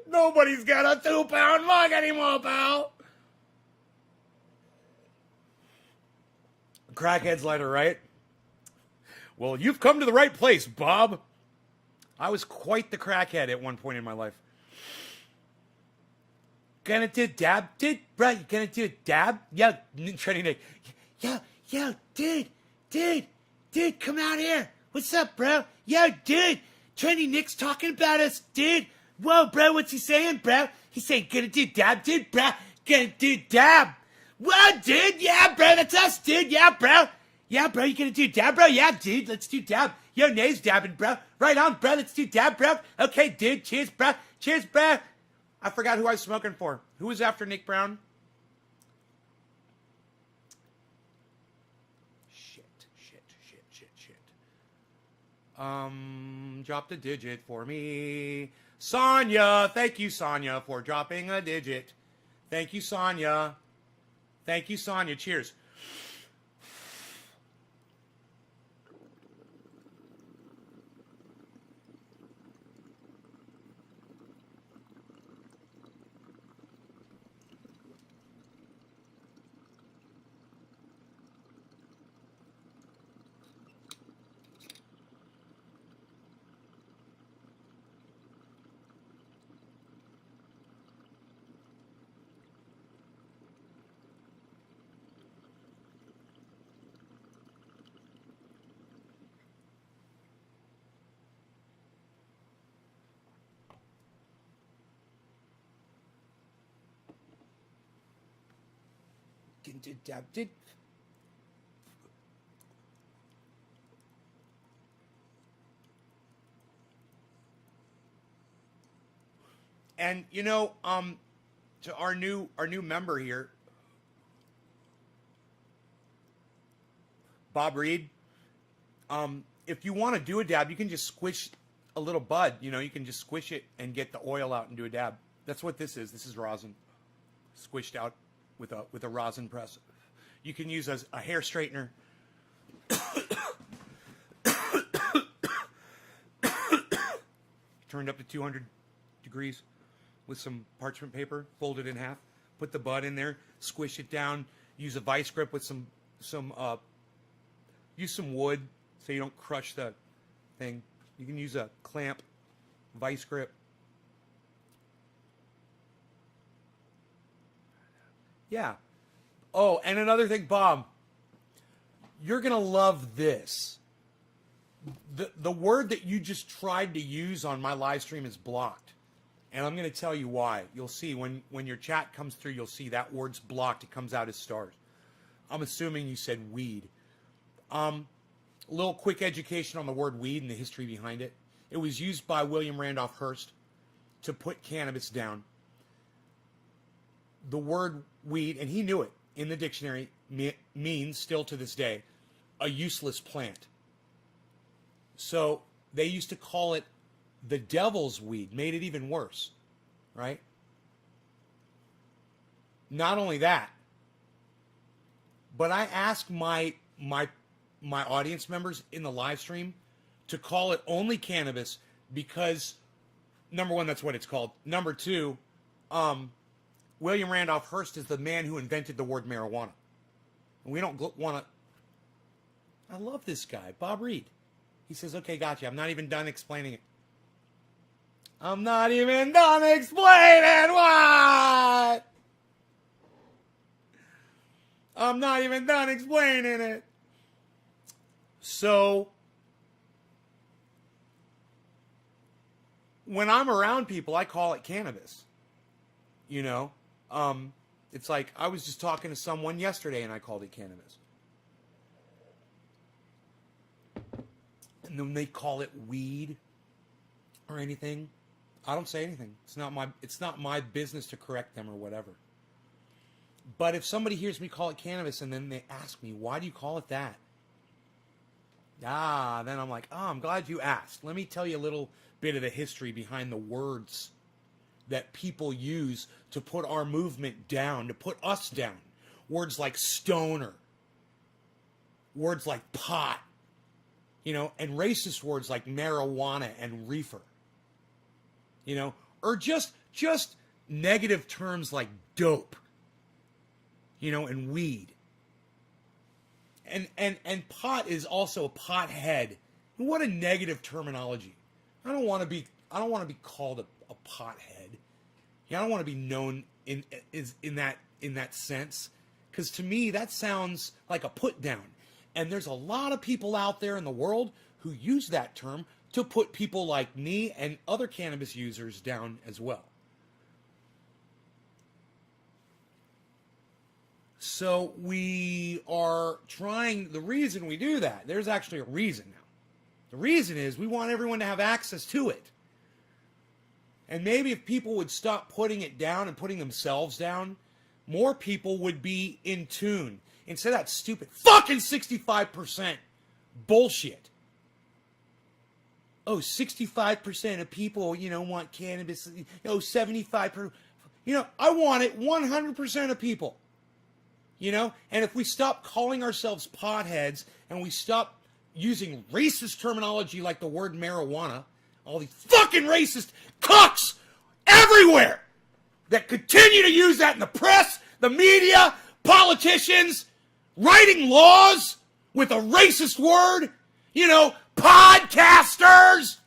Nobody's got a 2-pound mug anymore, pal. Crackhead's lighter, right? Well, you've come to the right place, Bob. I was quite the crackhead at one point in my life. Gonna do dab, dude? Bro, you gonna do a dab? Yeah, Trendy Nick. Yo, dude, come out here. What's up, bro? Yo, dude, Trendy Nick's talking about us, dude. Whoa, bro, what's he saying, bro? He's saying, gonna do dab, dude, bro. Gonna do dab. Whoa, dude, yeah, bro, that's us, dude, yeah, bro. Yeah, bro, you gonna do dab, bro? Yeah, dude, let's do dab. Yo, Nate's dabbing, bro. Right on, bro, let's do dab, bro. Okay, dude, cheers, bro. Cheers, bro. I forgot who I was smoking for. Who was after Nick Brown? Shit. Dropped a digit for me. Sonia, thank you, Sonia, for dropping a digit. Thank you, Sonia. Thank you, Sonia. Cheers. Did and to our new member here, Bob Reed. If you want to do a dab, you can just squish a little bud. You can just squish it and get the oil out and do a dab. That's what this is. This is rosin, squished out with a rosin press. You can use as a hair straightener. Turned up to 200 degrees with some parchment paper, fold it in half, put the bud in there, squish it down, use a vice grip with use some wood so you don't crush the thing. You can use a clamp, vice grip. Yeah. Oh, and another thing, Bob, you're going to love this. The word that you just tried to use on my live stream is blocked. And I'm going to tell you why. You'll see when your chat comes through, you'll see that word's blocked. It comes out as stars. I'm assuming you said weed. A little quick education on the word weed and the history behind it. It was used by William Randolph Hearst to put cannabis down. The word weed, and he knew it in the dictionary, means still to this day a useless plant. So they used to call it the devil's weed, made it even worse, right? Not only that, but I asked my audience members in the live stream to call it only cannabis because, number one, that's what it's called. Number two, William Randolph Hearst is the man who invented the word marijuana. And we don't want to... I love this guy, Bob Reed. He says, okay, gotcha. I'm not even done explaining it. I'm not even done explaining what? I'm not even done explaining it. So, when I'm around people, I call it cannabis. It's like I was just talking to someone yesterday and I called it cannabis. And then they call it weed or anything. I don't say anything. It's not my business to correct them or whatever. But if somebody hears me call it cannabis and then they ask me, why do you call it that? Then I'm like, I'm glad you asked. Let me tell you a little bit of the history behind the words that people use to put our movement down, to put us down. Words like stoner. Words like pot. And racist words like marijuana and reefer. Or just negative terms like dope. And weed. And pot is also a pothead. What a negative terminology. I don't want to be called a pothead. I don't want to be known in that sense, because to me that sounds like a put down. And there's a lot of people out there in the world who use that term to put people like me and other cannabis users down as well. So we are trying, the reason we do that, there's actually a reason now. The reason is we want everyone to have access to it. And maybe if people would stop putting it down and putting themselves down, more people would be in tune. Instead of that stupid fucking 65% bullshit. 65% of people, want cannabis. 75%. I want it 100% of people. And if we stop calling ourselves potheads and we stop using racist terminology like the word marijuana, all these fucking racist cucks everywhere that continue to use that in the press, the media, politicians, writing laws with a racist word, podcasters.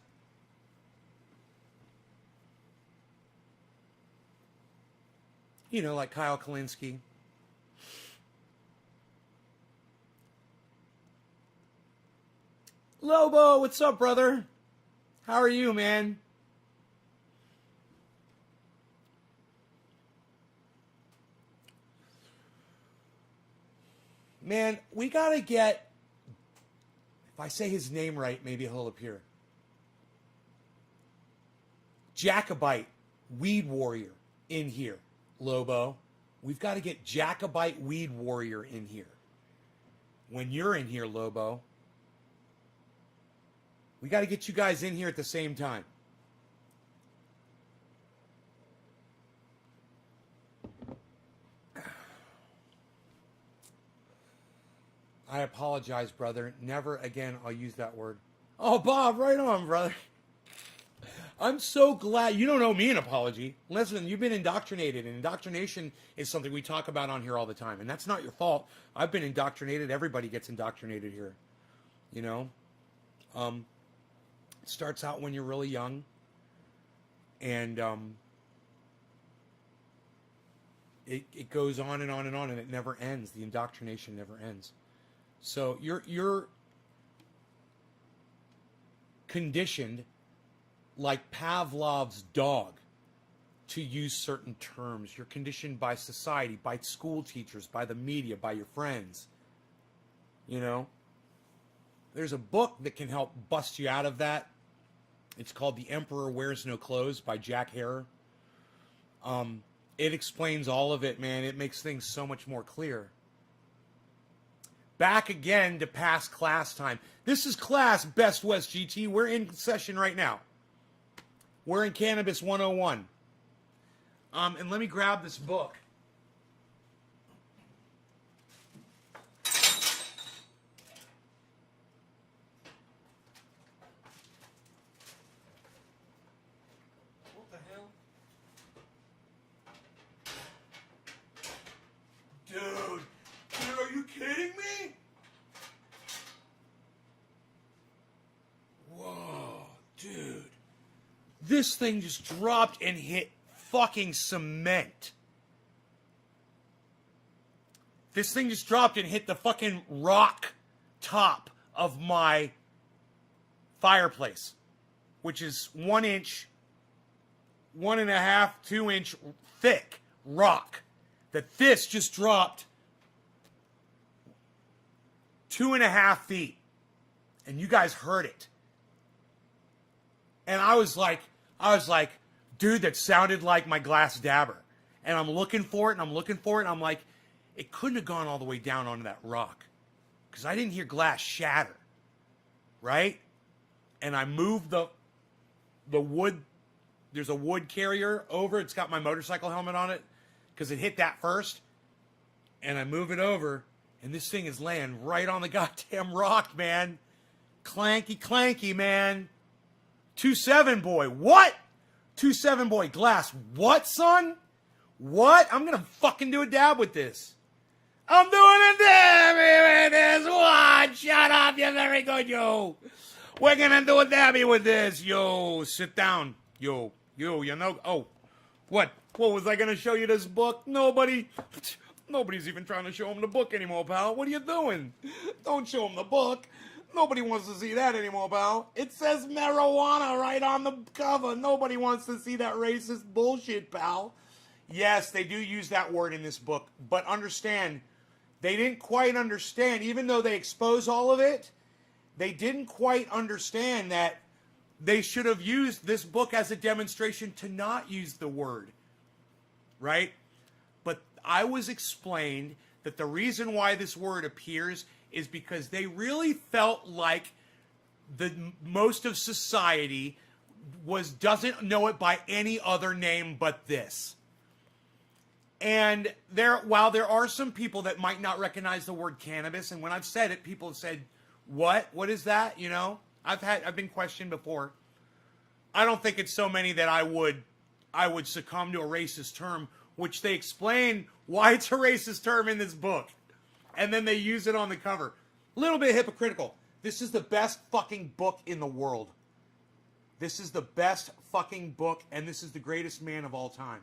Like Kyle Kalinske. Lobo, what's up, brother? How are you, man? Man, we gotta get, if I say his name right, maybe he'll appear. Jacobite Weed Warrior in here, Lobo. We've got to get Jacobite Weed Warrior in here. When you're in here, Lobo, we got to get you guys in here at the same time. I apologize, brother. Never again I'll use that word. Oh, Bob, right on, brother. I'm so glad. You don't owe me an apology. Listen, you've been indoctrinated, and indoctrination is something we talk about on here all the time, and that's not your fault. I've been indoctrinated. Everybody gets indoctrinated here. You know? It starts out when you're really young, and it goes on and on and on, and it never ends. The indoctrination never ends. So you're conditioned like Pavlov's dog to use certain terms. You're conditioned by society, by school teachers, by the media, by your friends. You know? There's a book that can help bust you out of that. It's called The Emperor Wears No Clothes by Jack Herer. It explains all of it, man. It makes things so much more clear. Back again to past class time. This is class Best West GT. We're in session right now. We're in Cannabis 101. And let me grab this book. What the hell? Dude, are you kidding me? Whoa, dude. This thing just dropped and hit fucking cement. This thing just dropped and hit the fucking rock top of my fireplace, which is 1 inch, 1.5, 2 inch thick rock. That this just dropped 2.5 feet. And you guys heard it. And I was like, dude, that sounded like my glass dabber. And I'm looking for it, and I'm like, it couldn't have gone all the way down onto that rock. Because I didn't hear glass shatter. Right? And I moved the wood, there's a wood carrier over, it's got my motorcycle helmet on it, because it hit that first. And I move it over, and this thing is laying right on the goddamn rock, man. Clanky, clanky, man. 2.7 boy. What? 2.7 boy glass. What, son? What? I'm gonna fucking do a dab with this. I'm doing a dabby with this. What? Shut up. You're very good, yo. We're gonna do a dabby with this. Yo, sit down. Yo, you know. Oh, what? What was I gonna show you this book? Nobody's even trying to show him the book anymore, pal. What are you doing? Don't show him the book. Nobody wants to see that anymore, pal. It says marijuana right on the cover. Nobody wants to see that racist bullshit, pal. Yes, they do use that word in this book, but understand, they didn't quite understand, even though they expose all of it, they didn't quite understand that they should have used this book as a demonstration to not use the word, right? But I was explained that the reason why this word appears is because they really felt like the most of society doesn't know it by any other name but this. And while there are some people that might not recognize the word cannabis, and when I've said it, people have said, "What? What is that?" You know, I've been questioned before. I don't think it's so many that I would succumb to a racist term, which they explain why it's a racist term in this book. And then they use it on the cover. A little bit hypocritical. This is the best fucking book in the world. This is the best fucking book, and this is the greatest man of all time.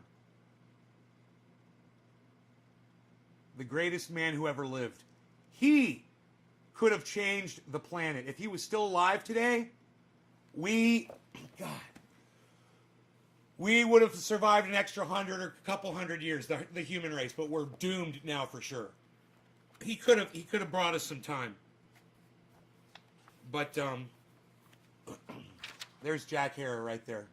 The greatest man who ever lived. He could have changed the planet. If he was still alive today, we would have survived an extra 100 or a couple hundred years, the human race, but we're doomed now for sure. he could have brought us some time. But there's Jack Herer right there.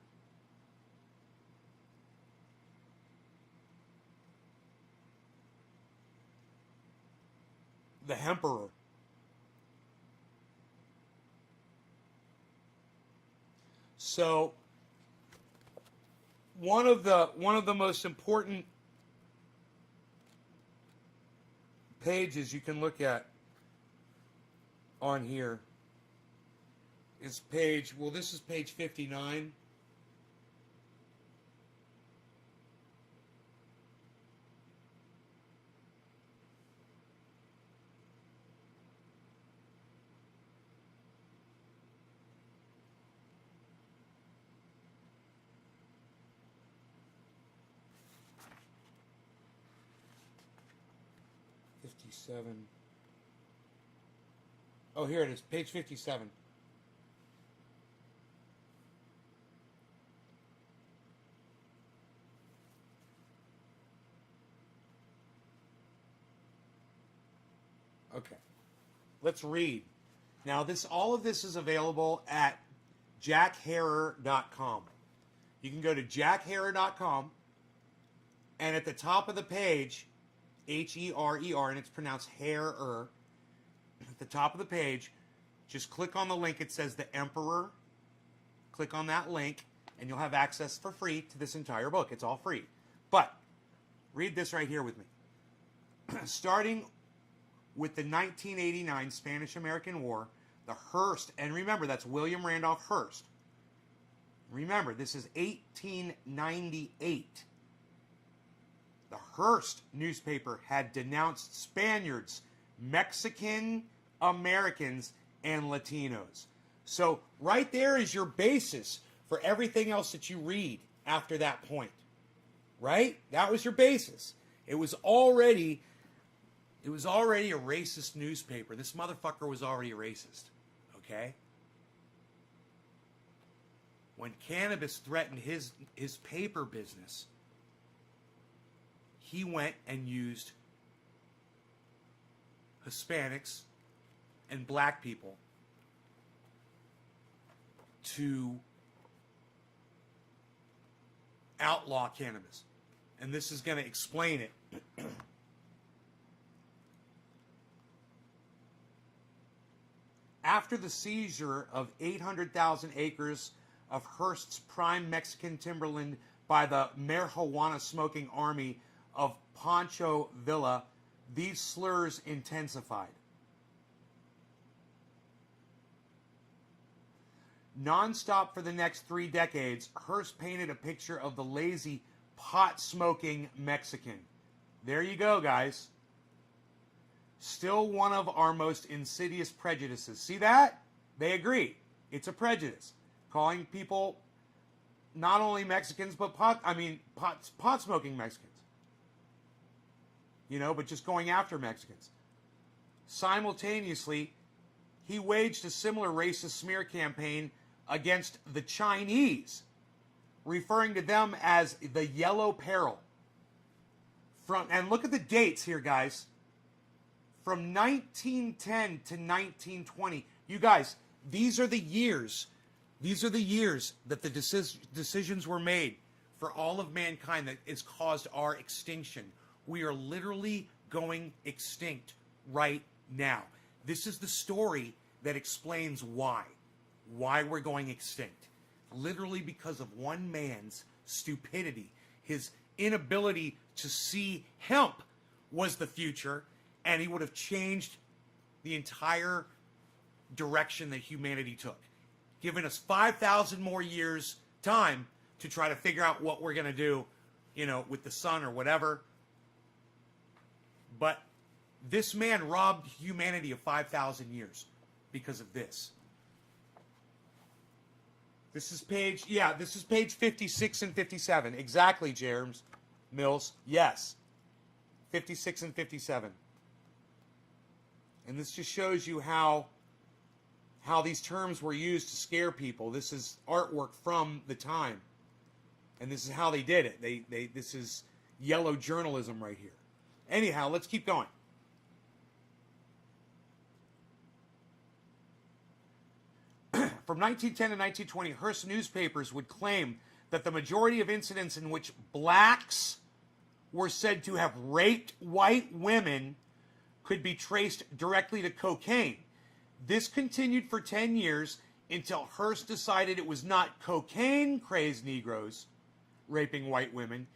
The Emperor. So one of the most important pages you can look at on here is this is page 59. Oh, here it is, page 57. Okay. Let's read. Now, all of this is available at jackherer.com. You can go to jackherer.com, and at the top of the page, Herer, and it's pronounced Herer. At the top of the page, just click on the link. It says The Emperor. Click on that link, and you'll have access for free to this entire book. It's all free. But read this right here with me. Starting with the 1989 Spanish-American War, the Hearst, and remember, that's William Randolph Hearst. Remember, this is 1898. The Hearst newspaper had denounced Spaniards, Mexican Americans, and Latinos. So right there is your basis for everything else that you read after that point. Right? That was your basis. It was already a racist newspaper. This motherfucker was already a racist. Okay? When cannabis threatened his paper business, he went and used Hispanics and black people to outlaw cannabis. And this is going to explain it. After the seizure of 800,000 acres of Hearst's prime Mexican timberland by the marijuana-smoking army of Pancho Villa, these slurs intensified. Non-stop for the next 3 decades, Hearst painted a picture of the lazy, pot-smoking Mexican. There you go, guys. Still one of our most insidious prejudices. See that? They agree. It's a prejudice. Calling people not only Mexicans, but pot-smoking Mexicans. You know, but just going after Mexicans. Simultaneously, he waged a similar racist smear campaign against the Chinese, referring to them as the Yellow Peril. And look at the dates here, guys. From 1910 to 1920. You guys, these are the years that the decisions were made for all of mankind that has caused our extinction. We are literally going extinct right now. This is the story that explains why we're going extinct. Literally because of one man's stupidity, his inability to see hemp was the future, and he would have changed the entire direction that humanity took. Giving us 5,000 more years time to try to figure out what we're going to do, you know, with the sun or whatever. But this man robbed humanity of 5,000 years because of this. This is page 56 and 57. Exactly, James Mills. Yes. 56 and 57. And this just shows you how these terms were used to scare people. This is artwork from the time. And this is how they did it. This is yellow journalism right here. Anyhow, let's keep going. from 1910 to 1920, Hearst newspapers would claim that the majority of incidents in which blacks were said to have raped white women could be traced directly to cocaine. This continued for 10 years until Hearst decided it was not cocaine-crazed Negroes raping white women.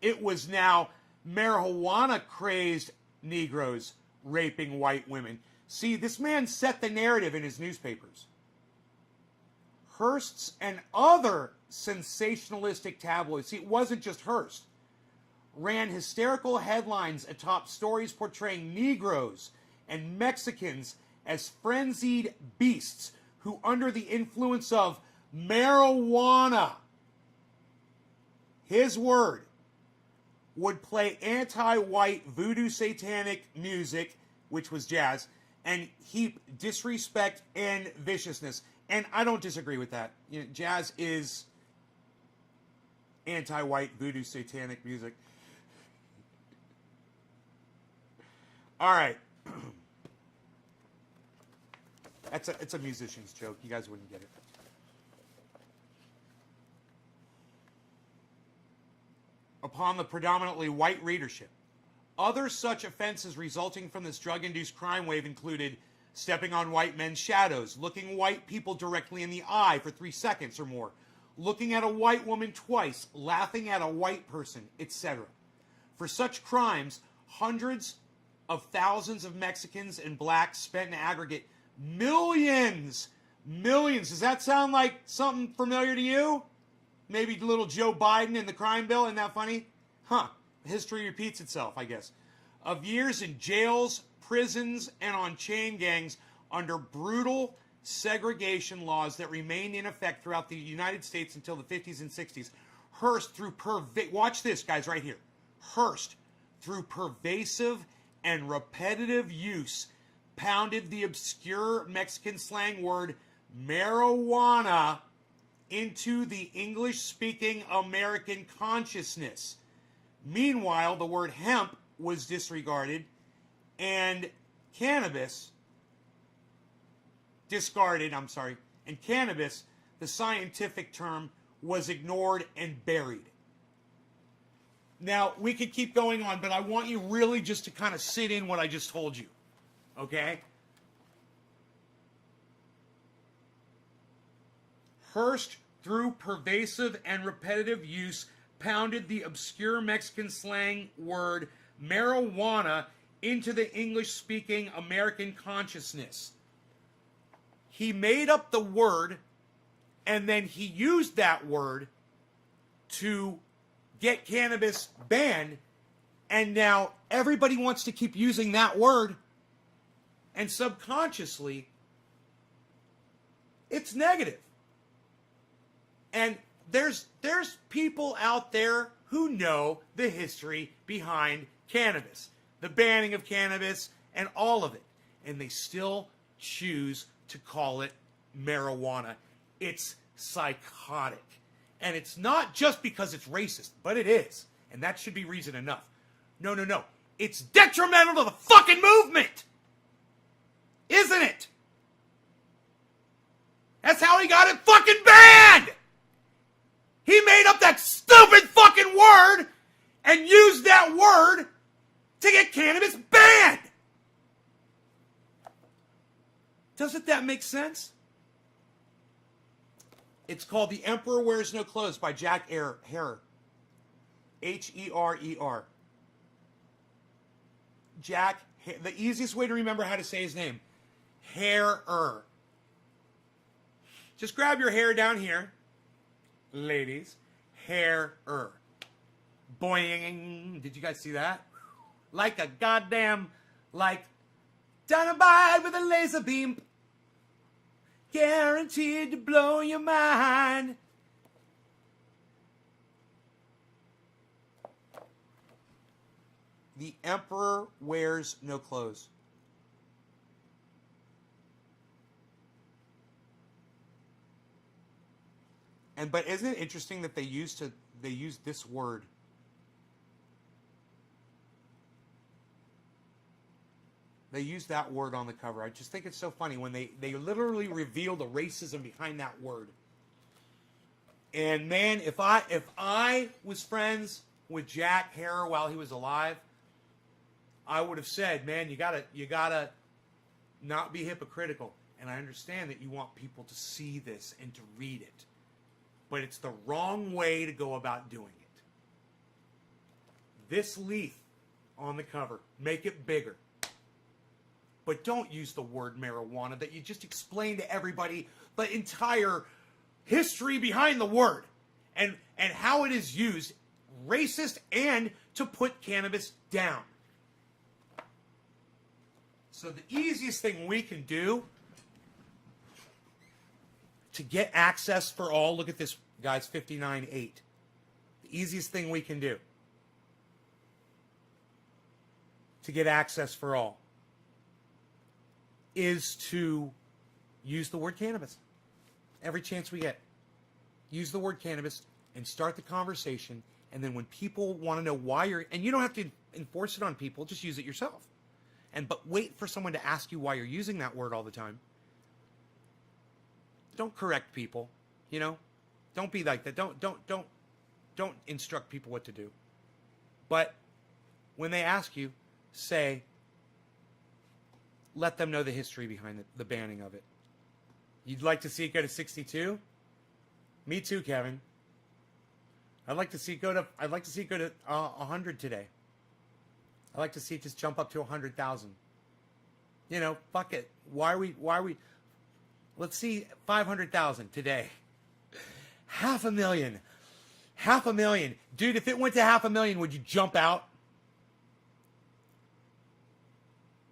It was now marijuana-crazed Negroes raping white women. See, this man set the narrative in his newspapers. Hearst's and other sensationalistic tabloids, see, it wasn't just Hearst, ran hysterical headlines atop stories portraying Negroes and Mexicans as frenzied beasts who, under the influence of marijuana, his word, would play anti-white voodoo satanic music, which was jazz, and heap disrespect and viciousness. And I don't disagree with that. You know, jazz is anti-white voodoo satanic music. All right. It's a musician's joke. You guys wouldn't get it. Upon the predominantly white readership. Other such offenses resulting from this drug-induced crime wave included stepping on white men's shadows, looking white people directly in the eye for 3 seconds or more, looking at a white woman twice, laughing at a white person, etc. For such crimes, hundreds of thousands of Mexicans and blacks spent in aggregate millions. Does that sound like something familiar to you? Maybe little Joe Biden and the crime bill, isn't that funny? Huh. History repeats itself, I guess. Of years in jails, prisons, and on chain gangs under brutal segregation laws that remained in effect throughout the United States until the 50s and 60s. Hearst, through watch this, guys, right here. Hearst, through pervasive and repetitive use, pounded the obscure Mexican slang word marijuana into the English-speaking American consciousness. Meanwhile, the word hemp was disregarded and cannabis, and cannabis, the scientific term, was ignored and buried. Now, we could keep going on, but I want you really just to kind of sit in what I just told you, okay? Hearst, through pervasive and repetitive use, pounded the obscure Mexican slang word marijuana into the English-speaking American consciousness. He made up the word, and then he used that word to get cannabis banned, and now everybody wants to keep using that word, and subconsciously, it's negative. And there's people out there who know the history behind cannabis, the banning of cannabis, and all of it. And they still choose to call it marijuana. It's psychotic. And it's not just because it's racist, but it is. And that should be reason enough. No. It's detrimental to the fucking movement! Isn't it? That's how he got it fucking banned! He made up that stupid fucking word and used that word to get cannabis banned! Doesn't that make sense? It's called The Emperor Wears No Clothes by Jack Herer. H-E-R-E-R. Jack, the easiest way to remember how to say his name. Herer. Just grab your hair down here. Ladies. Herer. Boing. Did you guys see that? Like a goddamn, dynamite with a laser beam. Guaranteed to blow your mind. The Emperor Wears No Clothes. But isn't it interesting that they used this word? They use that word on the cover. I just think it's so funny when they literally reveal the racism behind that word. And man, if I was friends with Jack Herer while he was alive, I would have said, man, you gotta not be hypocritical. And I understand that you want people to see this and to read it. But it's the wrong way to go about doing it. This leaf on the cover, make it bigger. But don't use the word marijuana that you just explained to everybody the entire history behind the word and how it is used, racist, and to put cannabis down. So the easiest thing we can do to get access for all, look at this, guys, 59.8. The easiest thing we can do to get access for all is to use the word cannabis. Every chance we get. Use the word cannabis and start the conversation. And then when people want to know why you're, and you don't have to enforce it on people, just use it yourself. But wait for someone to ask you why you're using that word all the time. Don't correct people, you know? Don't be like that. Don't instruct people what to do. But when they ask you, say, let them know the history behind the banning of it. You'd like to see it go to 62? Me too, Kevin. I'd like to see it go to 100 today. I'd like to see it just jump up to 100,000. You know, fuck it. Why are we let's see 500,000 today. 500,000. 500,000. Dude, if it went to 500,000, would you jump out?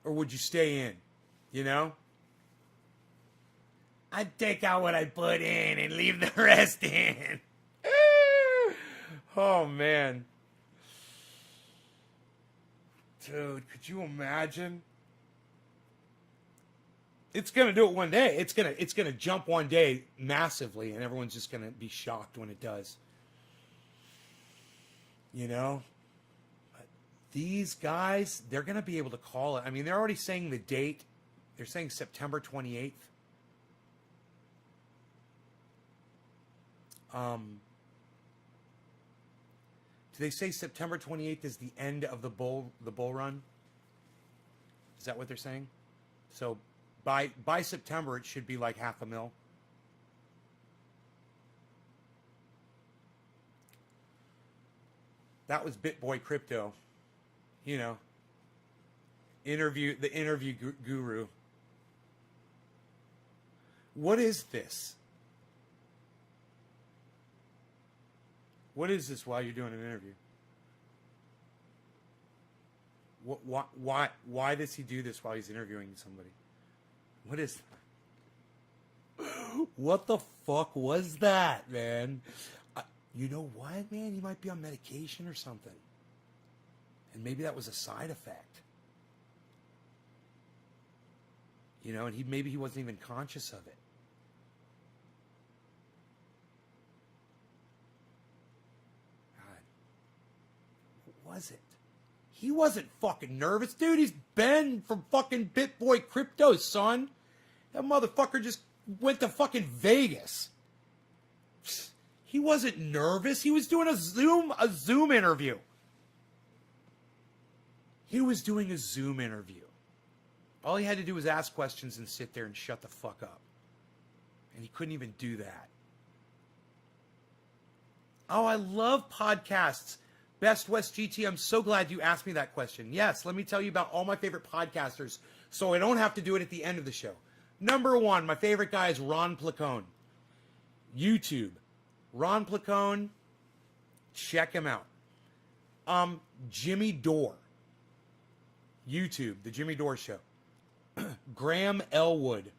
Or would you stay in? You know? I'd take out what I put in and leave the rest in. Oh, man. Dude, could you imagine? It's going to do it one day. It's going to jump one day massively, and everyone's just going to be shocked when it does. You know? These guys, they're going to be able to call it. I mean, they're already saying the date. They're saying September 28th. Do they say September 28th is the end of the bull run? Is that what they're saying? So by September, it should be like 500,000. That was BitBoy Crypto. You know, the interview guru. What is this? What is this while you're doing an interview? Why does he do this while he's interviewing somebody? What is that? What the fuck was that, man? You know what, man? He might be on medication or something. And maybe that was a side effect. You know, and maybe he wasn't even conscious of it. God. What was it? He wasn't fucking nervous. Dude, he's Ben from fucking BitBoy Crypto, son. That motherfucker just went to fucking Vegas. He wasn't nervous. He was doing a Zoom interview. He was doing a Zoom interview. All he had to do was ask questions and sit there and shut the fuck up. And he couldn't even do that. Oh, I love podcasts. Best West GT, I'm so glad you asked me that question. Yes, let me tell you about all my favorite podcasters so I don't have to do it at the end of the show. Number one, my favorite guy is Ron Placone. YouTube. Ron Placone, check him out. Jimmy Dore. YouTube, The Jimmy Dore Show. Graham Elwood.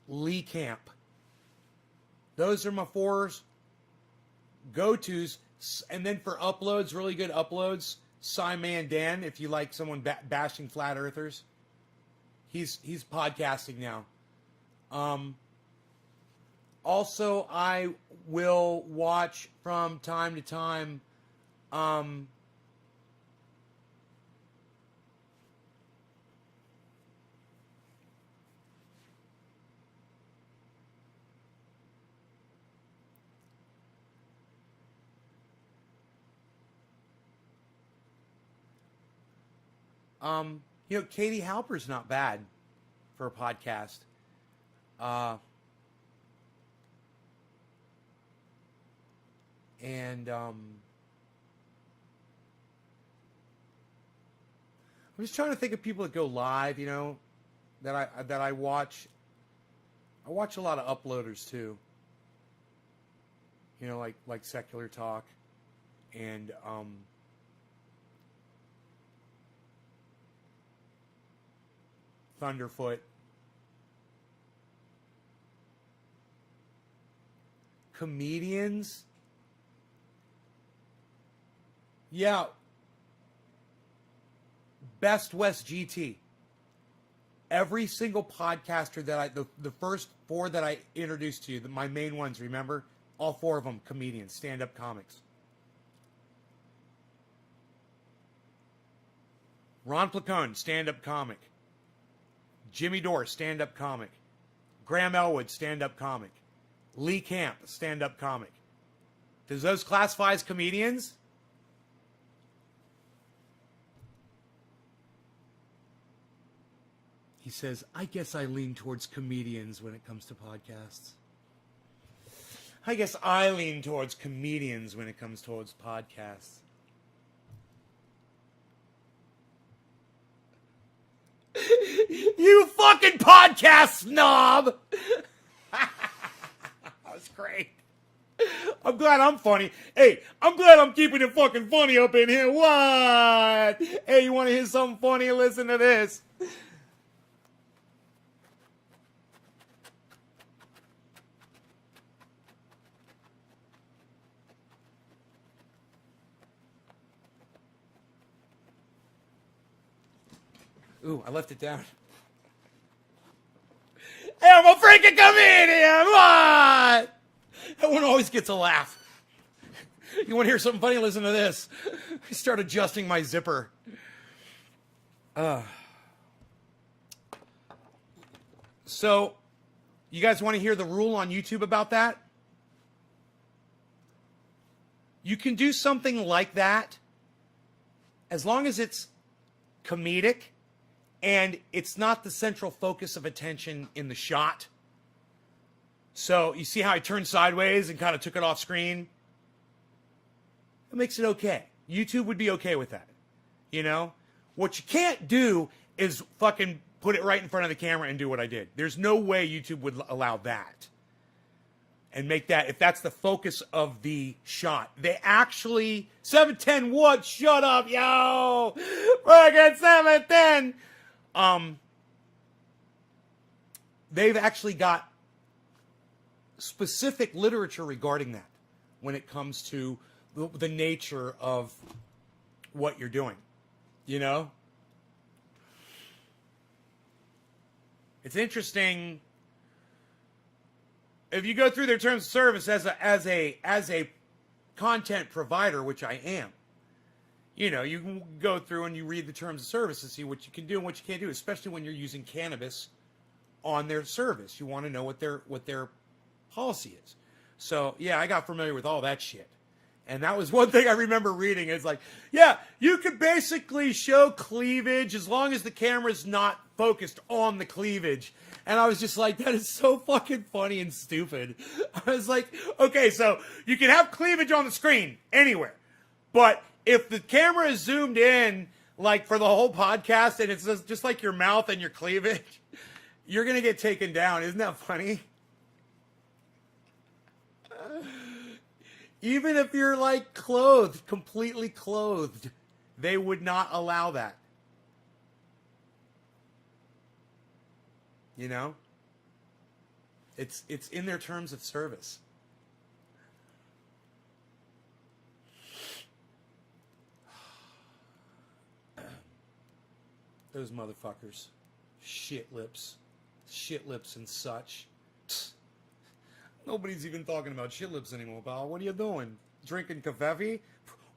Lee Camp. Those are my fours. Go-tos. And then for uploads, really good uploads, Simon Dan, if you like someone bashing flat earthers. He's podcasting now. Also, I will watch from time to time Katie Halper's not bad for a podcast. I'm just trying to think of people that go live, that I watch. I watch a lot of uploaders too. Like Secular Talk and Thunderfoot. Comedians. Yeah. Best West GT. Every single podcaster that the first 4 that I introduced to you, my main ones, remember? All 4 of them comedians, stand-up comics. Ron Placone, stand-up comic. Jimmy Dore, stand-up comic. Graham Elwood, stand-up comic. Lee Camp, stand-up comic. Does those classify as comedians? He says, I guess I lean towards comedians when it comes to podcasts. I guess I lean towards comedians when it comes towards podcasts. You fucking podcast snob! That was great. I'm glad I'm funny. Hey, I'm glad I'm keeping it fucking funny up in here. What? Hey, you want to hear something funny? Listen to this. Ooh, I left it down. Hey, I'm a freaking comedian! What? That one always gets a laugh. You want to hear something funny? Listen to this. I start adjusting my zipper. So, you guys want to hear the rule on YouTube about that? You can do something like that as long as it's comedic and it's not the central focus of attention in the shot. So you see how I turned sideways and kind of took it off screen? It makes it okay. YouTube would be okay with that. What you can't do is fucking put it right in front of the camera and do what I did. There's no way YouTube would allow that. And make that, if that's the focus of the shot. They actually, 710 what? Shut up, yo! Friggin' 710! They've actually got specific literature regarding that when it comes to the nature of what you're doing. It's interesting. If you go through their terms of service as a content provider, which I am, you can go through and you read the terms of service and see what you can do and what you can't do, especially when you're using cannabis on their service. You want to know what their policy is. So, yeah, I got familiar with all that shit. And that was one thing I remember reading. It's like, yeah, you could basically show cleavage as long as the camera's not focused on the cleavage. And I was just like, that is so fucking funny and stupid. I was like, okay, so you can have cleavage on the screen anywhere. But if the camera is zoomed in, like for the whole podcast, and it's just like your mouth and your cleavage, you're going to get taken down. Isn't that funny? Even if you're like clothed, completely clothed, they would not allow that. It's in their terms of service. Those motherfuckers. Shit lips and such. Nobody's even talking about shit lips anymore, pal. What are you doing? Drinking kafefe?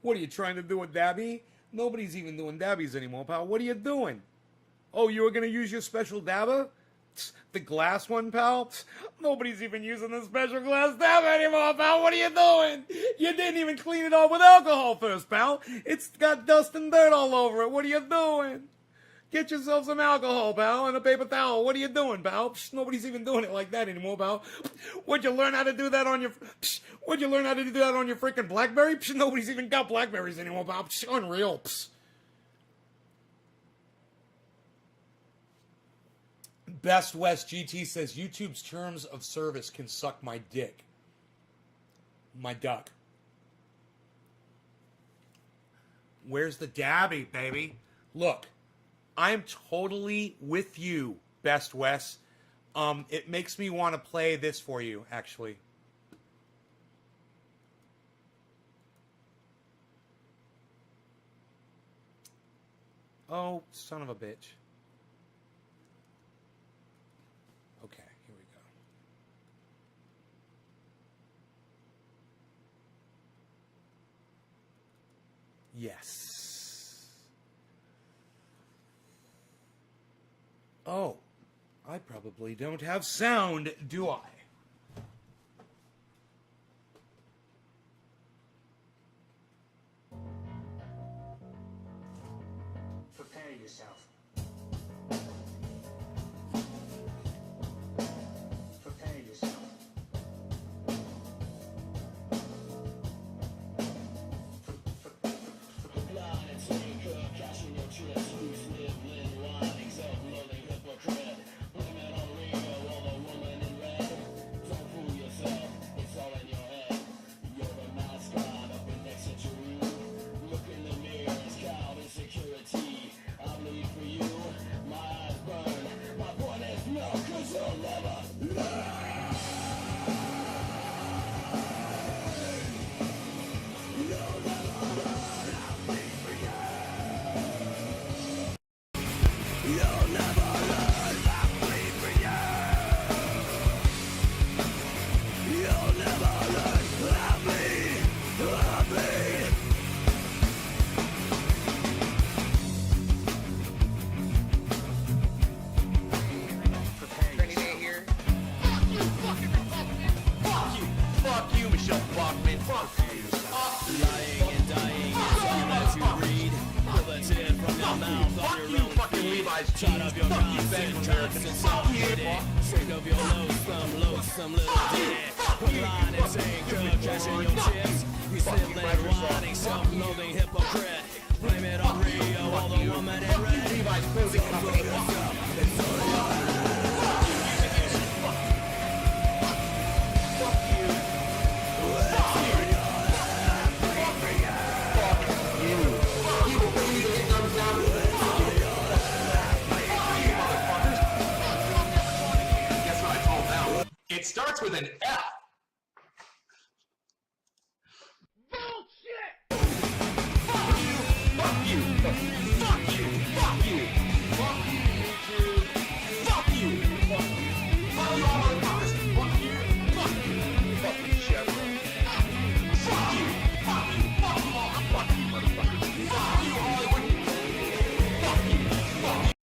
What are you trying to do with dabby? Nobody's even doing dabbies anymore, pal. What are you doing? Oh, you were going to use your special dabber? The glass one, pal? Nobody's even using the special glass dabber anymore, pal. What are you doing? You didn't even clean it off with alcohol first, pal. It's got dust and dirt all over it. What are you doing? Get yourself some alcohol, pal, and a paper towel. What are you doing, pal? Psh, nobody's even doing it like that anymore, pal. What'd you learn how to do that on your? What'd you learn how to do that on your freaking BlackBerry? Psh, nobody's even got Blackberries anymore, pal. Psh, unreal. Psh. Best West GT says YouTube's terms of service can suck my dick. My duck. Where's the dabby, baby? Look, I'm totally with you, Best West. It makes me want to play this for you, actually. Oh, son of a bitch. Okay, here we go. Yes. Oh, I probably don't have sound, do I? Prepare yourself. Prepare yourself. It starts with an F. Bullshit! Fuck you! Fuck you! Fuck you! Fuck you! Fuck you, YouTube! Fuck you! Fuck you! Fuck you all motherfuckers! Fuck you! Fuck you! Fuck you, Chevron! Fuck you! Fuck you! Fuck you all! Fuck you, motherfuckers! Fuck you, Hollywood! Fuck you! Fuck you!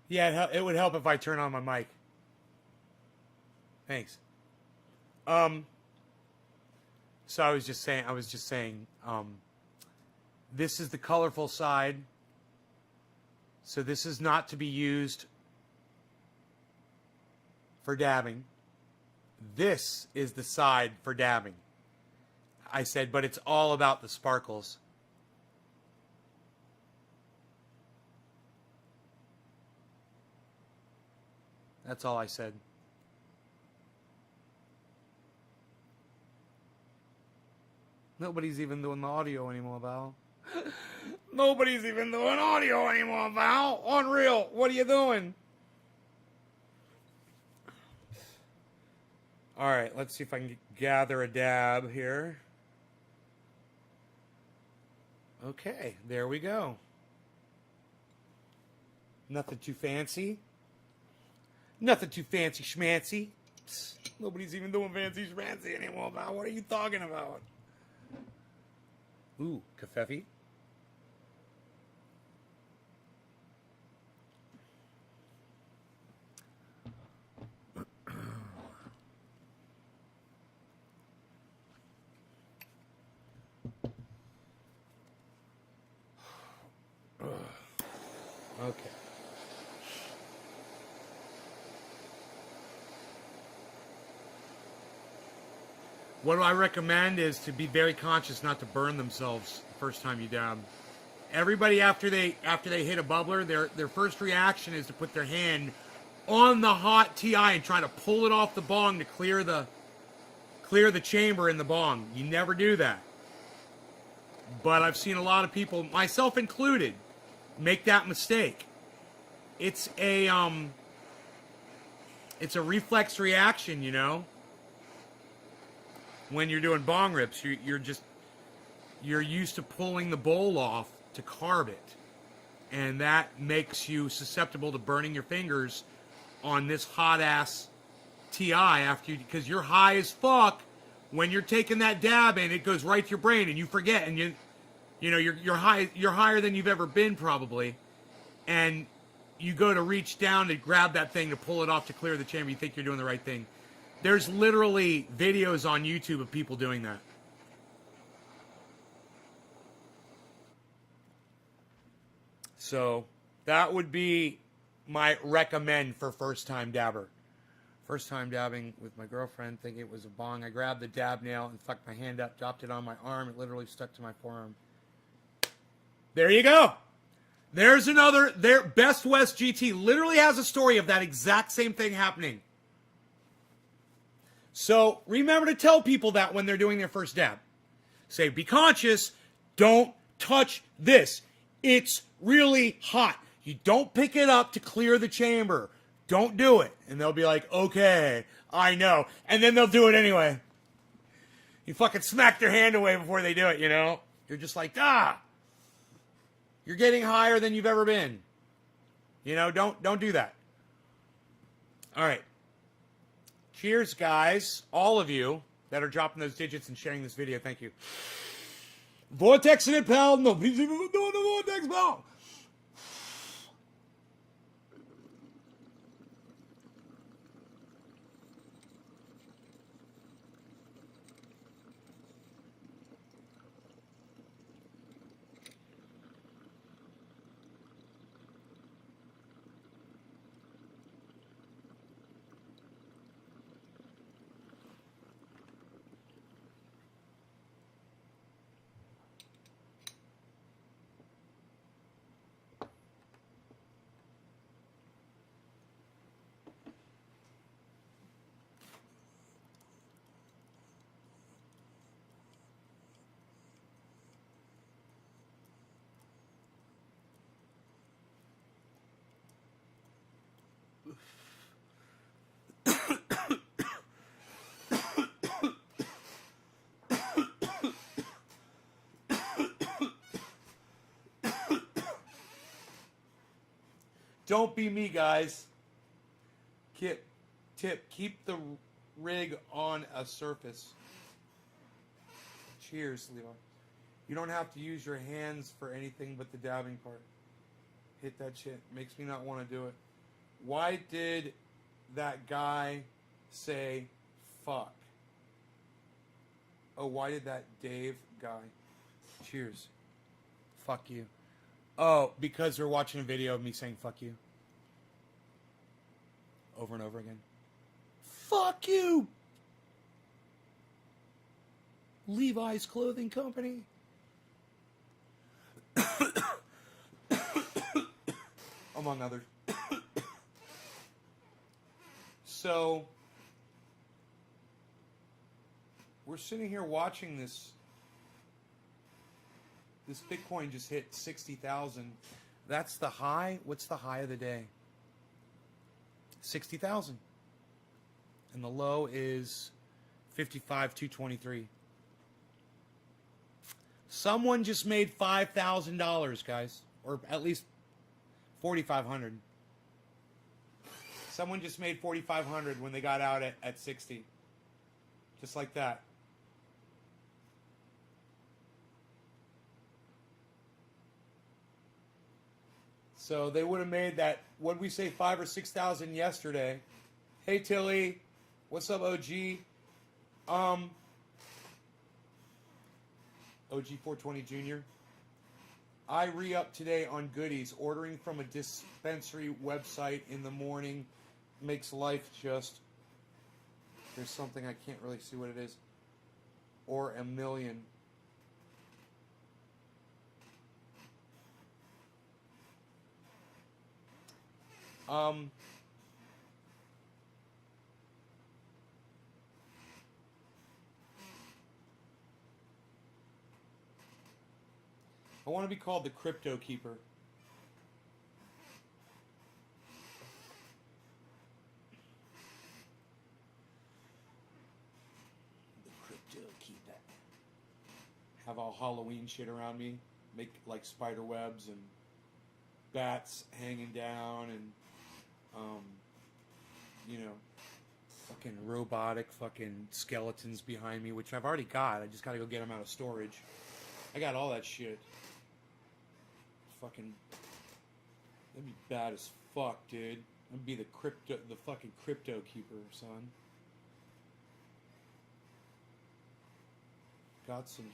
Yeah, it would help if I turn on my mic. Thanks. So I was just saying, this is the colorful side. So this is not to be used for dabbing. This is the side for dabbing. I said, but it's all about the sparkles. That's all I said. Nobody's even doing the audio anymore, Val. Nobody's even doing audio anymore, Val. Unreal. What are you doing? All right, let's see if I can gather a dab here. Okay, there we go. Nothing too fancy. Nothing too fancy schmancy. Nobody's even doing fancy schmancy anymore, Val. What are you talking about? Ooh, kafefe. Okay. What I recommend is to be very conscious not to burn themselves the first time you dab. Everybody after they hit a bubbler, their first reaction is to put their hand on the hot TI and try to pull it off the bong to clear the chamber in the bong. You never do that. But I've seen a lot of people, myself included, make that mistake. It's a reflex reaction, you know. When you're doing bong rips, you're used to pulling the bowl off to carve it, and that makes you susceptible to burning your fingers on this hot ass TI after you, because you're high as fuck when you're taking that dab in. It goes right to your brain, and you forget, and you're higher than you've ever been probably, and you go to reach down to grab that thing to pull it off to clear the chamber. You think you're doing the right thing. There's literally videos on YouTube of people doing that. So that would be my recommend for first time dabber. First time dabbing with my girlfriend, thinking it was a bong. I grabbed the dab nail and fucked my hand up, dropped it on my arm. It literally stuck to my forearm. There you go. There's another. Best West GT literally has a story of that exact same thing happening. So remember to tell people that when they're doing their first dab. Say, be conscious, don't touch this. It's really hot. You don't pick it up to clear the chamber. Don't do it. And they'll be like, okay, I know. And then they'll do it anyway. You fucking smack their hand away before they do it, you know? You're just like, you're getting higher than you've ever been. You know, don't do that. All right. Cheers, guys. All of you that are dropping those digits and sharing this video. Thank you. Vortex in it, pal. Nobody's even doing the vortex, pal. Don't be me, guys. Keep the rig on a surface. Cheers, Leon. You don't have to use your hands for anything but the dabbing part. Hit that shit. Makes me not want to do it. Why did that guy say fuck? Oh, why did that Dave guy? Cheers. Fuck you. Oh, because they're watching a video of me saying fuck you. Over and over again. Fuck you! Levi's Clothing Company. Among others. So, we're sitting here watching this. This Bitcoin just hit 60,000. That's the high. What's the high of the day? 60,000. And the low is 55,223. Someone just made $5,000, guys, or at least 4,500. Someone just made 4,500 when they got out at 60. Just like that. So they would have made that, what did we say, 5,000 or 6,000 yesterday. Hey Tilly, what's up OG? OG420 Jr. I re-up today on goodies. Ordering from a dispensary website in the morning makes life just... There's something I can't really see what it is. Or a million. I want to be called the Crypto Keeper. The Crypto Keeper. Have all Halloween shit around me. Make like spider webs and bats hanging down and you know, fucking robotic fucking skeletons behind me, which I've already got. I just gotta go get them out of storage. I got all that shit. Fucking, that'd be bad as fuck, dude. I'd be the fucking Crypto Keeper, son. Got some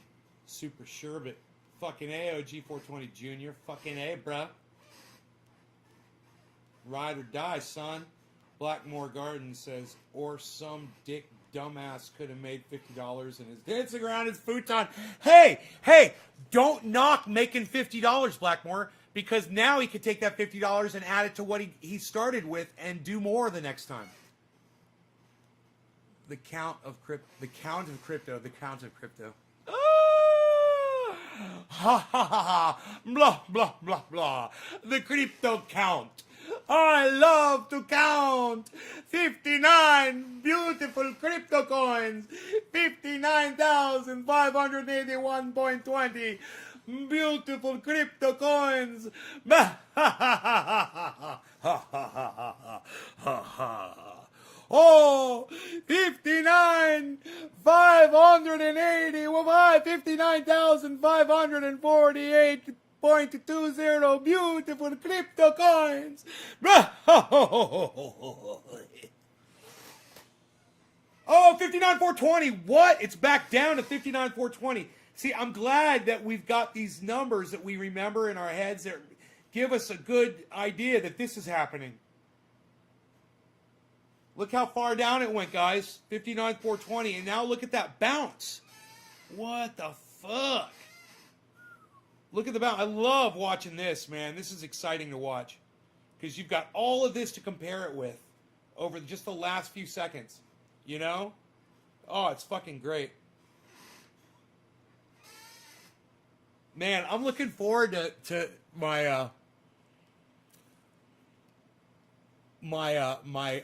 super sherbet. Fucking A, OG420 Jr. Fucking A, bruh. Ride or die, son. Blackmore Garden says, or some dick dumbass could have made $50 and is dancing around his futon. Hey, don't knock making $50, Blackmore, because now he could take that $50 and add it to what he started with and do more the next time. The count of crypto. Ha ha ha ha. Blah, blah, blah, blah. The crypto count. I love to count 59 beautiful crypto coins, 59,581.20 beautiful crypto coins. Oh, 59,548.20 beautiful crypto coins. Oh, 59,420. What? It's back down to 59,420. See, I'm glad that we've got these numbers that we remember in our heads that give us a good idea that this is happening. Look how far down it went, guys. 59,420. And now look at that bounce. What the fuck? Look at the bounce. I love watching this, man. This is exciting to watch. Because you've got all of this to compare it with over just the last few seconds. You know? Oh, it's fucking great. Man, I'm looking forward to my my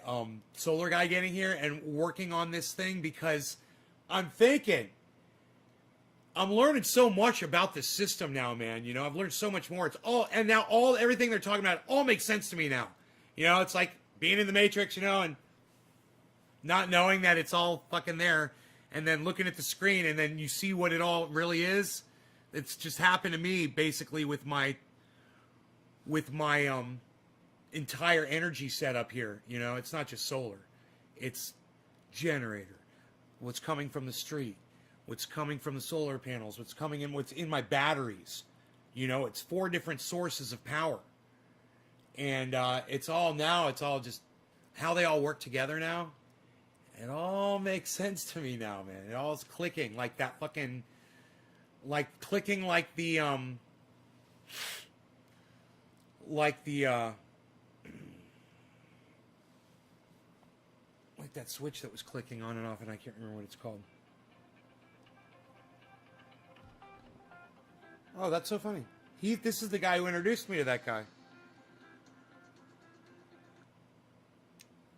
solar guy getting here and working on this thing, because I'm thinking I'm learning so much about the system now, man. You know, I've learned so much more. It's all, and now everything they're talking about all makes sense to me now. You know, it's like being in the Matrix, you know, and not knowing that it's all fucking there, and then looking at the screen, and then you see what it all really is. It's just happened to me basically with my entire energy setup here. You know, it's not just solar. It's generator, what's coming from the street, what's coming from the solar panels, what's in my batteries. You know, it's 4 different sources of power. And it's all just how they all work together now. It all makes sense to me now, man. It all is clicking like that fucking, like clicking like the like that switch that was clicking on and off, and I can't remember what it's called. Oh, that's so funny. This is the guy who introduced me to that guy.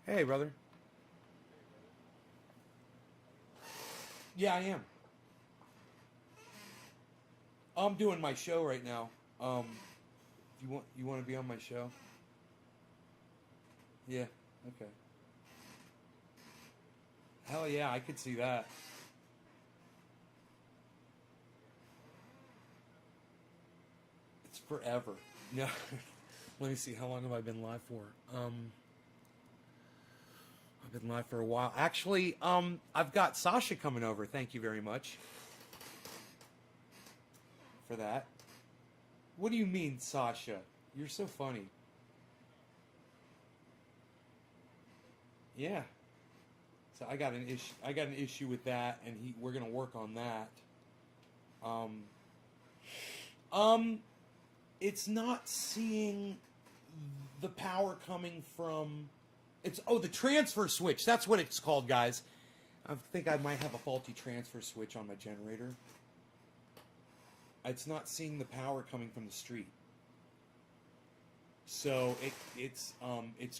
Hey, brother. Yeah, I am. I'm doing my show right now. You want to be on my show? Yeah. Okay. Hell yeah, I could see that. It's forever. No. Let me see. How long have I been live for? I've been live for a while. Actually, I've got Sasha coming over. Thank you very much for that. What do you mean, Sasha? You're so funny. Yeah. So I got an issue with that, and we're gonna work on that. It's not seeing the power coming from. The transfer switch. That's what it's called, guys. I think I might have a faulty transfer switch on my generator. It's not seeing the power coming from the street. So it's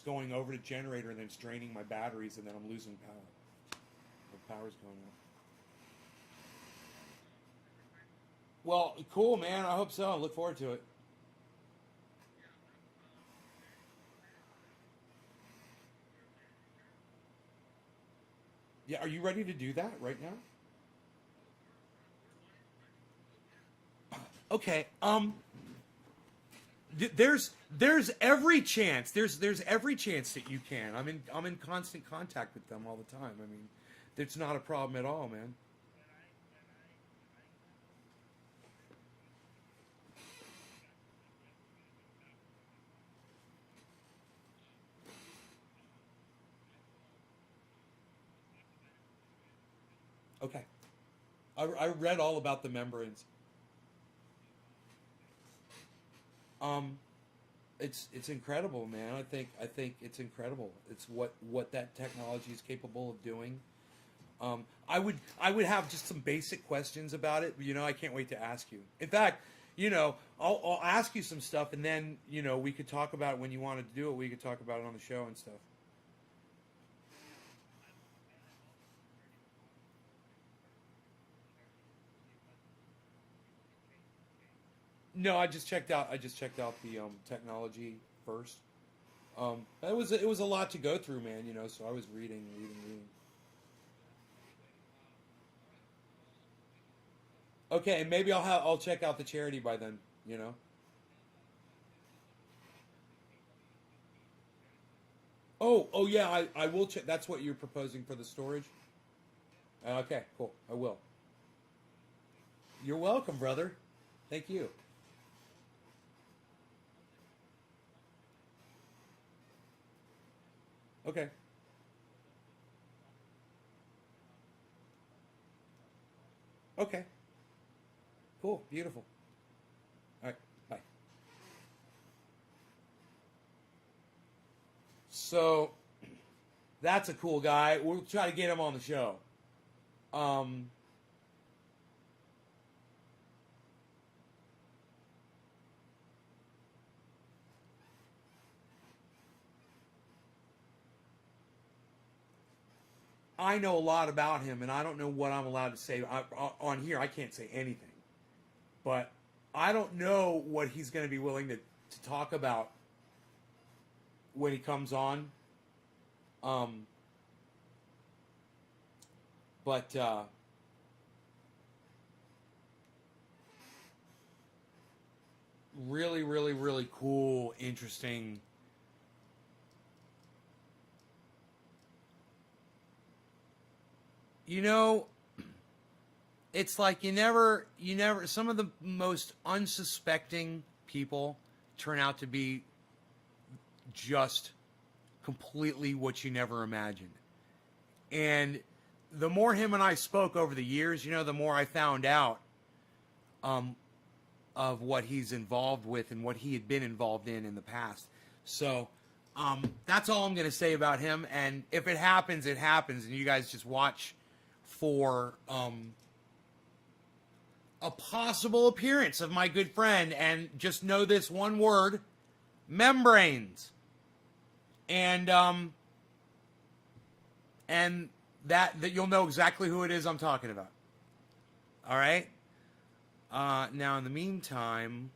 going over to generator, and then it's draining my batteries, and then I'm losing power. The power's going out. Well, cool, man. I hope so. I look forward to it. Yeah, are you ready to do that right now? Okay. There's every chance. There's every chance that you can. I'm in constant contact with them all the time. I mean, it's not a problem at all, man. Okay. I read all about the membranes. It's incredible, man. I think it's incredible. It's what that technology is capable of doing. I would have just some basic questions about it. You know, I can't wait to ask you. In fact, you know, I'll ask you some stuff, and then you know we could talk about it when you wanted to do it. We could talk about it on the show and stuff. No, I just checked out. The technology first. It was a lot to go through, man. You know, so I was reading. Okay, and maybe I'll check out the charity by then. You know. Oh yeah, I will check. That's what you're proposing for the storage. Okay, cool. I will. You're welcome, brother. Thank you. Okay. Okay. Cool. Beautiful. All right. Bye. So that's a cool guy. We'll try to get him on the show. Um, I know a lot about him, and I don't know what I'm allowed to say on here. I can't say anything, but I don't know what he's going to be willing to talk about when he comes on. Um, but really, really, really cool, interesting you know, it's like you never, some of the most unsuspecting people turn out to be just completely what you never imagined. And the more him and I spoke over the years, the more I found out of what he's involved with and what he had been involved in the past. So that's all I'm going to say about him. And if it happens, it happens. And you guys just watch for a possible appearance of my good friend. And just know this one word, membranes. And that you'll know exactly who it is I'm talking about. All right? Now, in the meantime,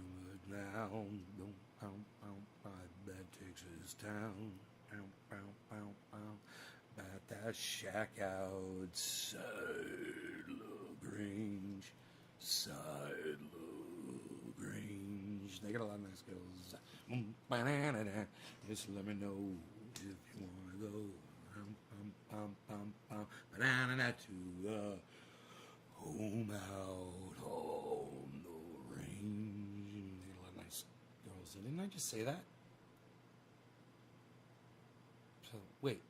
is rumored now, by that Texas town, about that shack outside LaGrange, They got a lot of nice girls. Just let me know if you want to go. Banana to the home out on the range. They got a lot of nice girls. Didn't I just say that? So wait.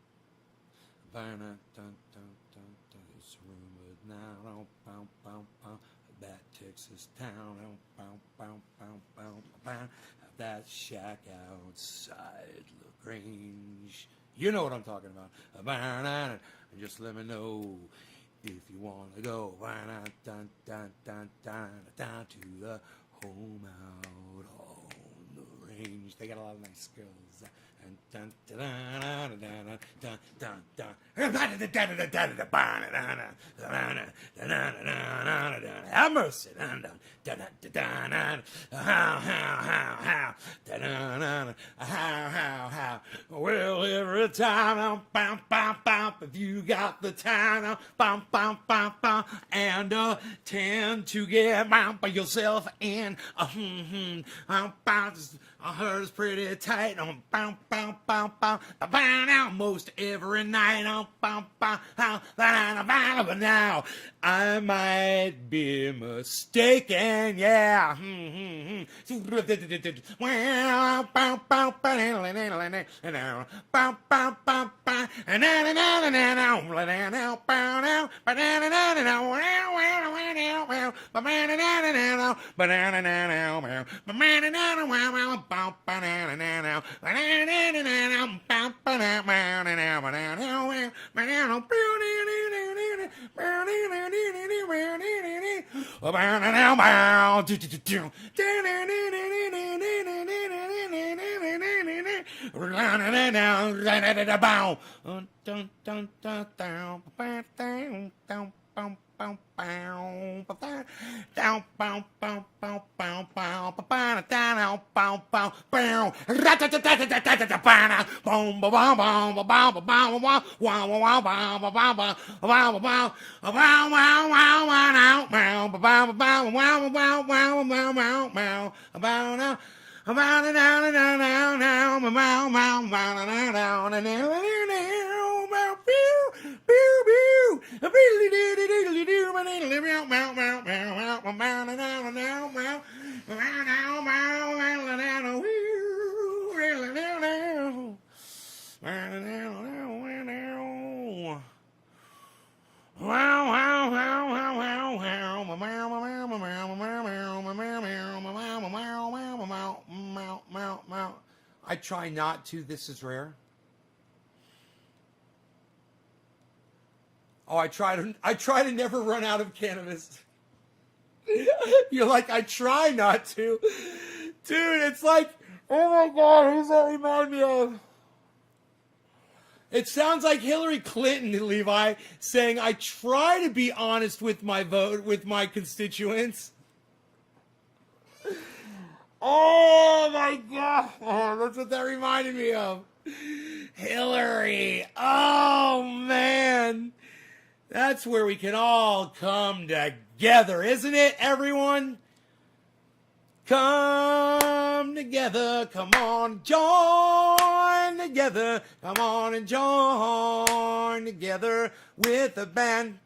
It's rumored now that Texas town that shack outside LaGrange. You know what I'm talking about. Just let me know if you want to go down to the home out on the range. They got a lot of nice girls. Have mercy. Well, every time, if you got the time, and tend to get yourself in, I heard it's pretty tight. Most every night. But now I might be mistaken. Yeah. I try not to. This is rare. Oh, I try to never run out of cannabis. You're like, I try not to. Dude, it's like, oh my God, who's that remind me of? It sounds like Hillary Clinton, Levi, saying, I try to be honest with my vote, with my constituents. Oh my God. Oh, that's what that reminded me of. Hillary. Oh, man. That's where we can all come together, isn't it, everyone? Come together, come on, join together, come on and join together with the band.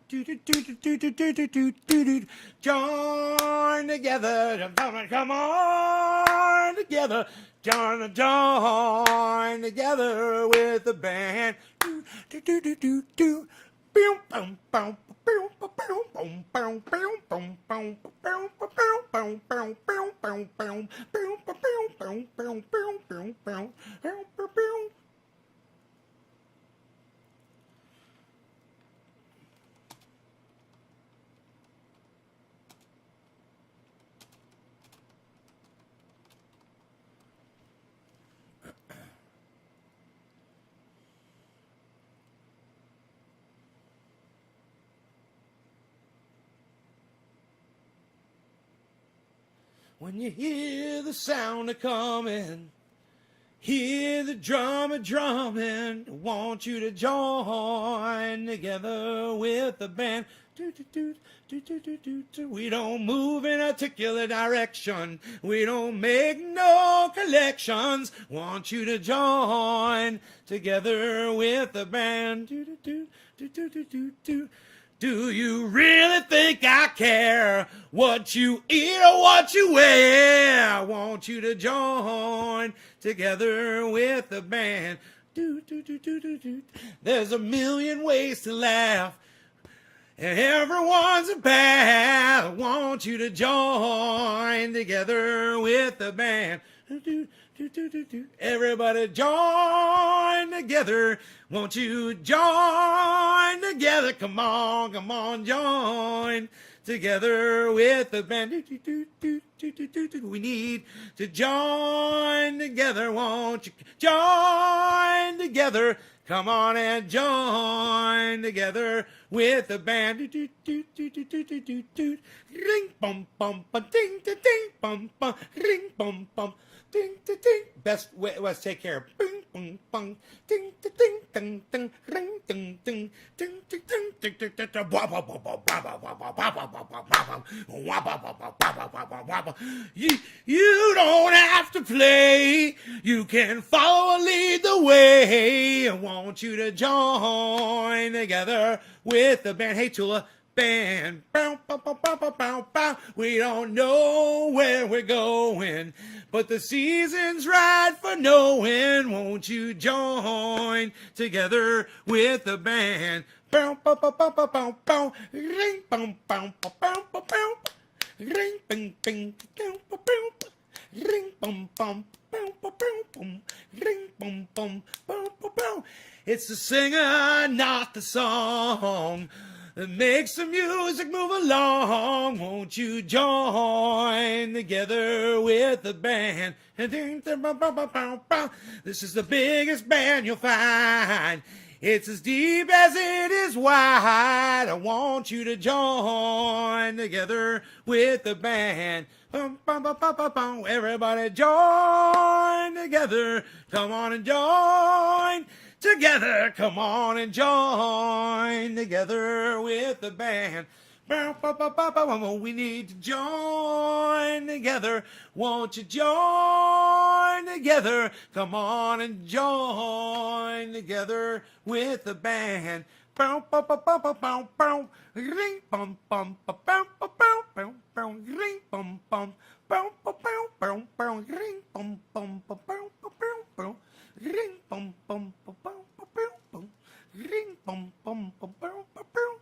Join together, come on together, join together with the band. When you hear the sound of coming, hear the drummer drumming, I want you to join together with the band. We don't move in a particular direction. We don't make no collections. Want you to join together with the band. Do you really think I care what you eat or what you wear? I want you to join together with the band. There's a million ways to laugh, and everyone's a path. I want you to join together with the band. Everybody join together. Won't you join together? Come on, join together with the band. We need to join together. Won't you join together? Come on and join together with the band. Ring bum bum ba ding da ding bum bum ring bum bum ding da ding. Best West take care. Bing bum bum ding da ding ding ding ring ding ding ding ding ding ding ding ding. You don't have to play. You can follow or lead the way. I want you to join together with the band. Hey, Tula. Band. Bow, bow, bow, bow, bow, bow, bow. We don't know where we're going, but the season's right for knowing. Won't you join together with the band? Bow, bow, bow, bow, bow, bow, bow. Ring, bow, bow, bow, bow, bow, bow. Ring, bing, bing, bow, bow, bow. Ring, bum, bum, bow, bow, bow, boom. Ring, bum, bum, bow, bow, bow. It's the singer, not the song, that makes the music move along. Won't you join together with the band? This is the biggest band you'll find. It's as deep as it is wide. I want you to join together with the band. Everybody join together. Come on and join together. Come on and join together with the band. We need to join together. Won't you join together? Come on and join together with the band. Ring bum bum bum bum bum bum ring bum bum bum bum bum bum ring bum bum bum bum bum ring bum bum bum bum bum ring bum bum bum bum bum ring bum bum bum bum bum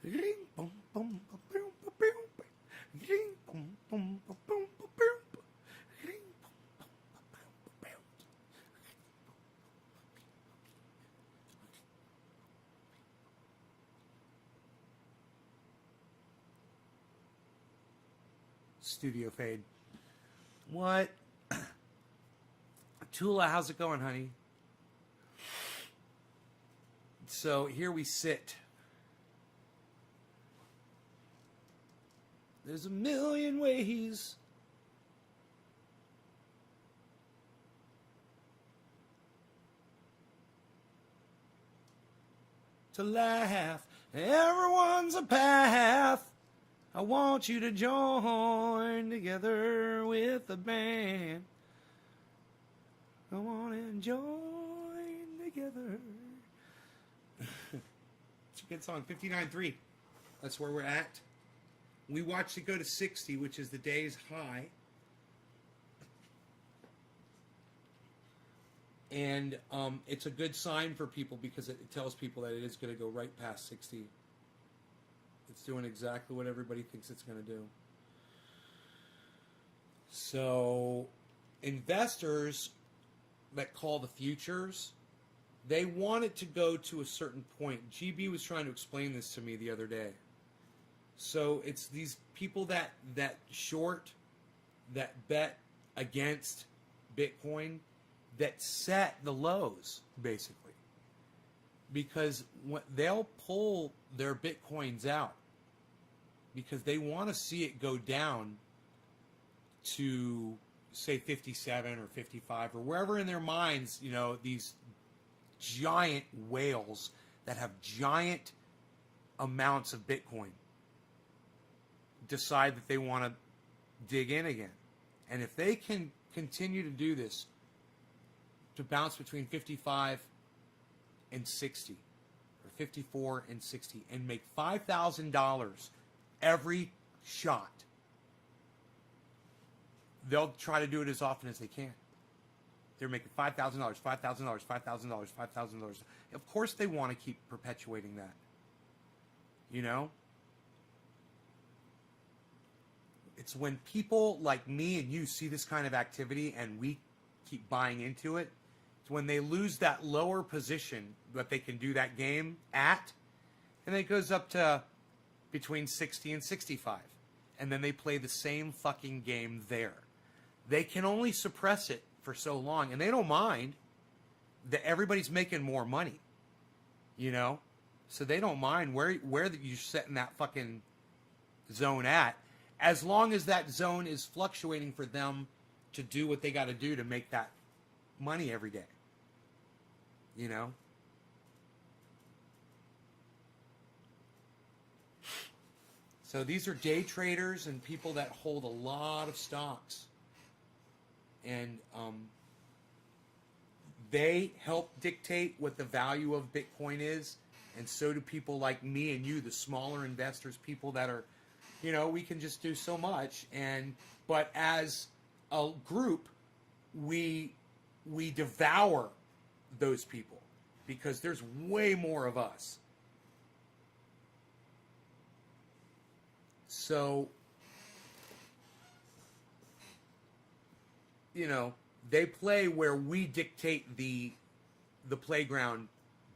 ring bum bum bum bum bum ring. Studio fade. What? Tula, how's it going, honey? So here we sit. There's a million ways. to laugh. Everyone's a path. I want you to join together with the band. I want to join together. It's a good song. 59.3. That's where we're at. We watched it go to 60, which is the day's high. And it's a good sign for people because it tells people that it is going to go right past 60. It's doing exactly what everybody thinks it's going to do. So, investors that call the futures, they want it to go to a certain point. GB was trying to explain this to me the other day. So it's these people that short, that bet against Bitcoin, that set the lows, basically. Because they'll pull their Bitcoins out because they want to see it go down to, say, 57 or 55 or wherever in their minds, you know, these giant whales that have giant amounts of Bitcoin decide that they want to dig in again. And if they can continue to do this, to bounce between 55 and 60, or 54 and 60, and make $5,000 every shot, they'll try to do it as often as they can. They're making $5,000, $5,000, $5,000, $5,000. Of course they want to keep perpetuating that. You know? It's when people like me and you see this kind of activity and we keep buying into it, it's when they lose that lower position that they can do that game at, and it goes up to between 60 and 65. And then they play the same fucking game there. They can only suppress it for so long, and they don't mind that everybody's making more money, you know? So they don't mind where you're setting that fucking zone at, as long as that zone is fluctuating for them to do what they got to do to make that money every day, you know? So these are day traders and people that hold a lot of stocks. And they help dictate what the value of Bitcoin is. And so do people like me and you, the smaller investors, people that are, you know, we can just do so much. But as a group, we devour those people because there's way more of us. So, you know, they play where we dictate the playground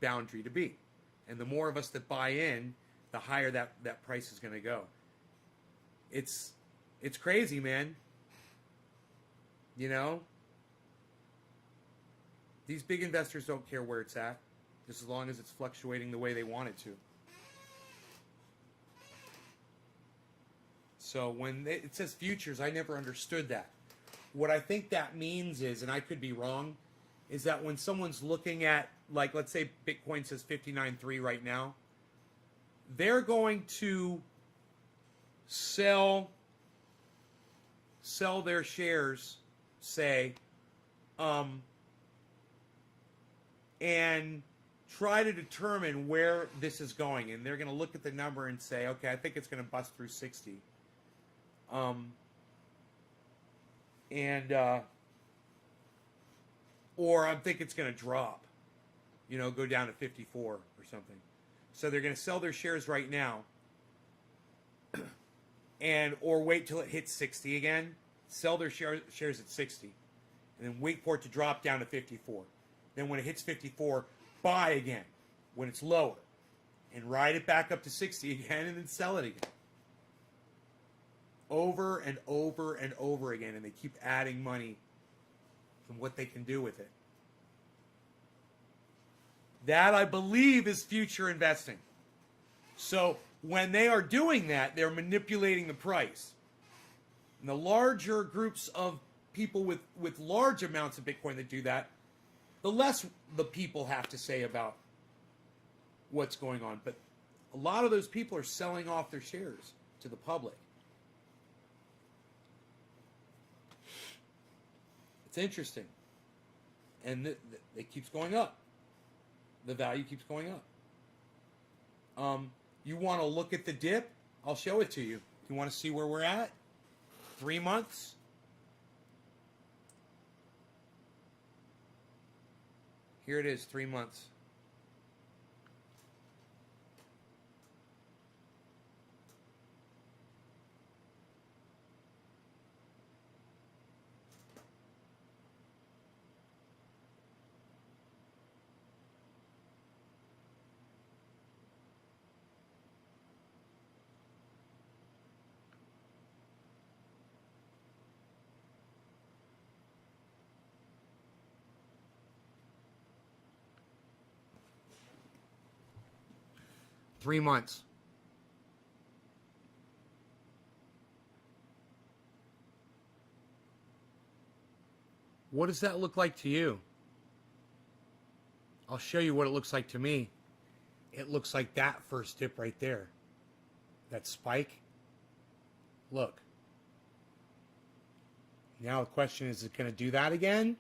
boundary to be. And the more of us that buy in, the higher that price is going to go. It's crazy, man. You know? These big investors don't care where it's at, just as long as it's fluctuating the way they want it to. So when it says futures, I never understood that. What I think that means is, and I could be wrong, is that when someone's looking at, like, let's say Bitcoin says 59.3 right now, they're going to sell their shares, say, and try to determine where this is going. And they're going to look at the number and say, okay, I think it's going to bust through 60. Or I think it's going to drop, you know, go down to 54 or something. So they're going to sell their shares right now, or wait till it hits 60 again, sell their shares at 60, and then wait for it to drop down to 54. Then when it hits 54, buy again when it's lower, and ride it back up to 60 again, and then sell it again. Over and over and over again, and they keep adding money from what they can do with it. That, I believe, is future investing. So when they are doing that, they're manipulating the price. And the larger groups of people with large amounts of Bitcoin that do that, the less the people have to say about what's going on. But a lot of those people are selling off their shares to the public. It's interesting. And it keeps going up. The value keeps going up. You want to look at the dip? I'll show it to you. You want to see where we're at? 3 months? Here it is, 3 months. Three months. What does that look like to you? I'll show you what it looks like to me. It looks like that first dip right there. That spike. Look. Now the question is it going to do that again?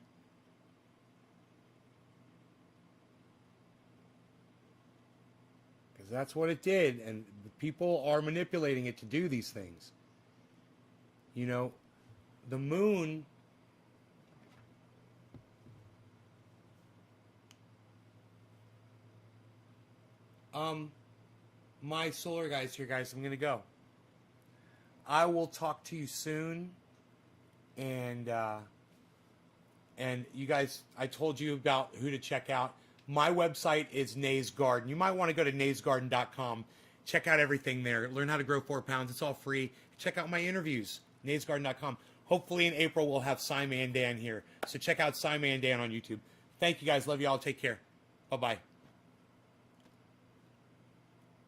Because that's what it did, and people are manipulating it to do these things. You know, the moon... my solar guy's here, guys. I'm going to go. I will talk to you soon. And you guys, I told you about who to check out. My website is Nays Garden. You might want to go to naysgarden.com. Check out everything there. Learn how to grow 4 pounds. It's all free. Check out my interviews, naysgarden.com. Hopefully in April we'll have Cy Mandan here. So check out Cy Mandan on YouTube. Thank you guys. Love you all. Take care. Bye-bye.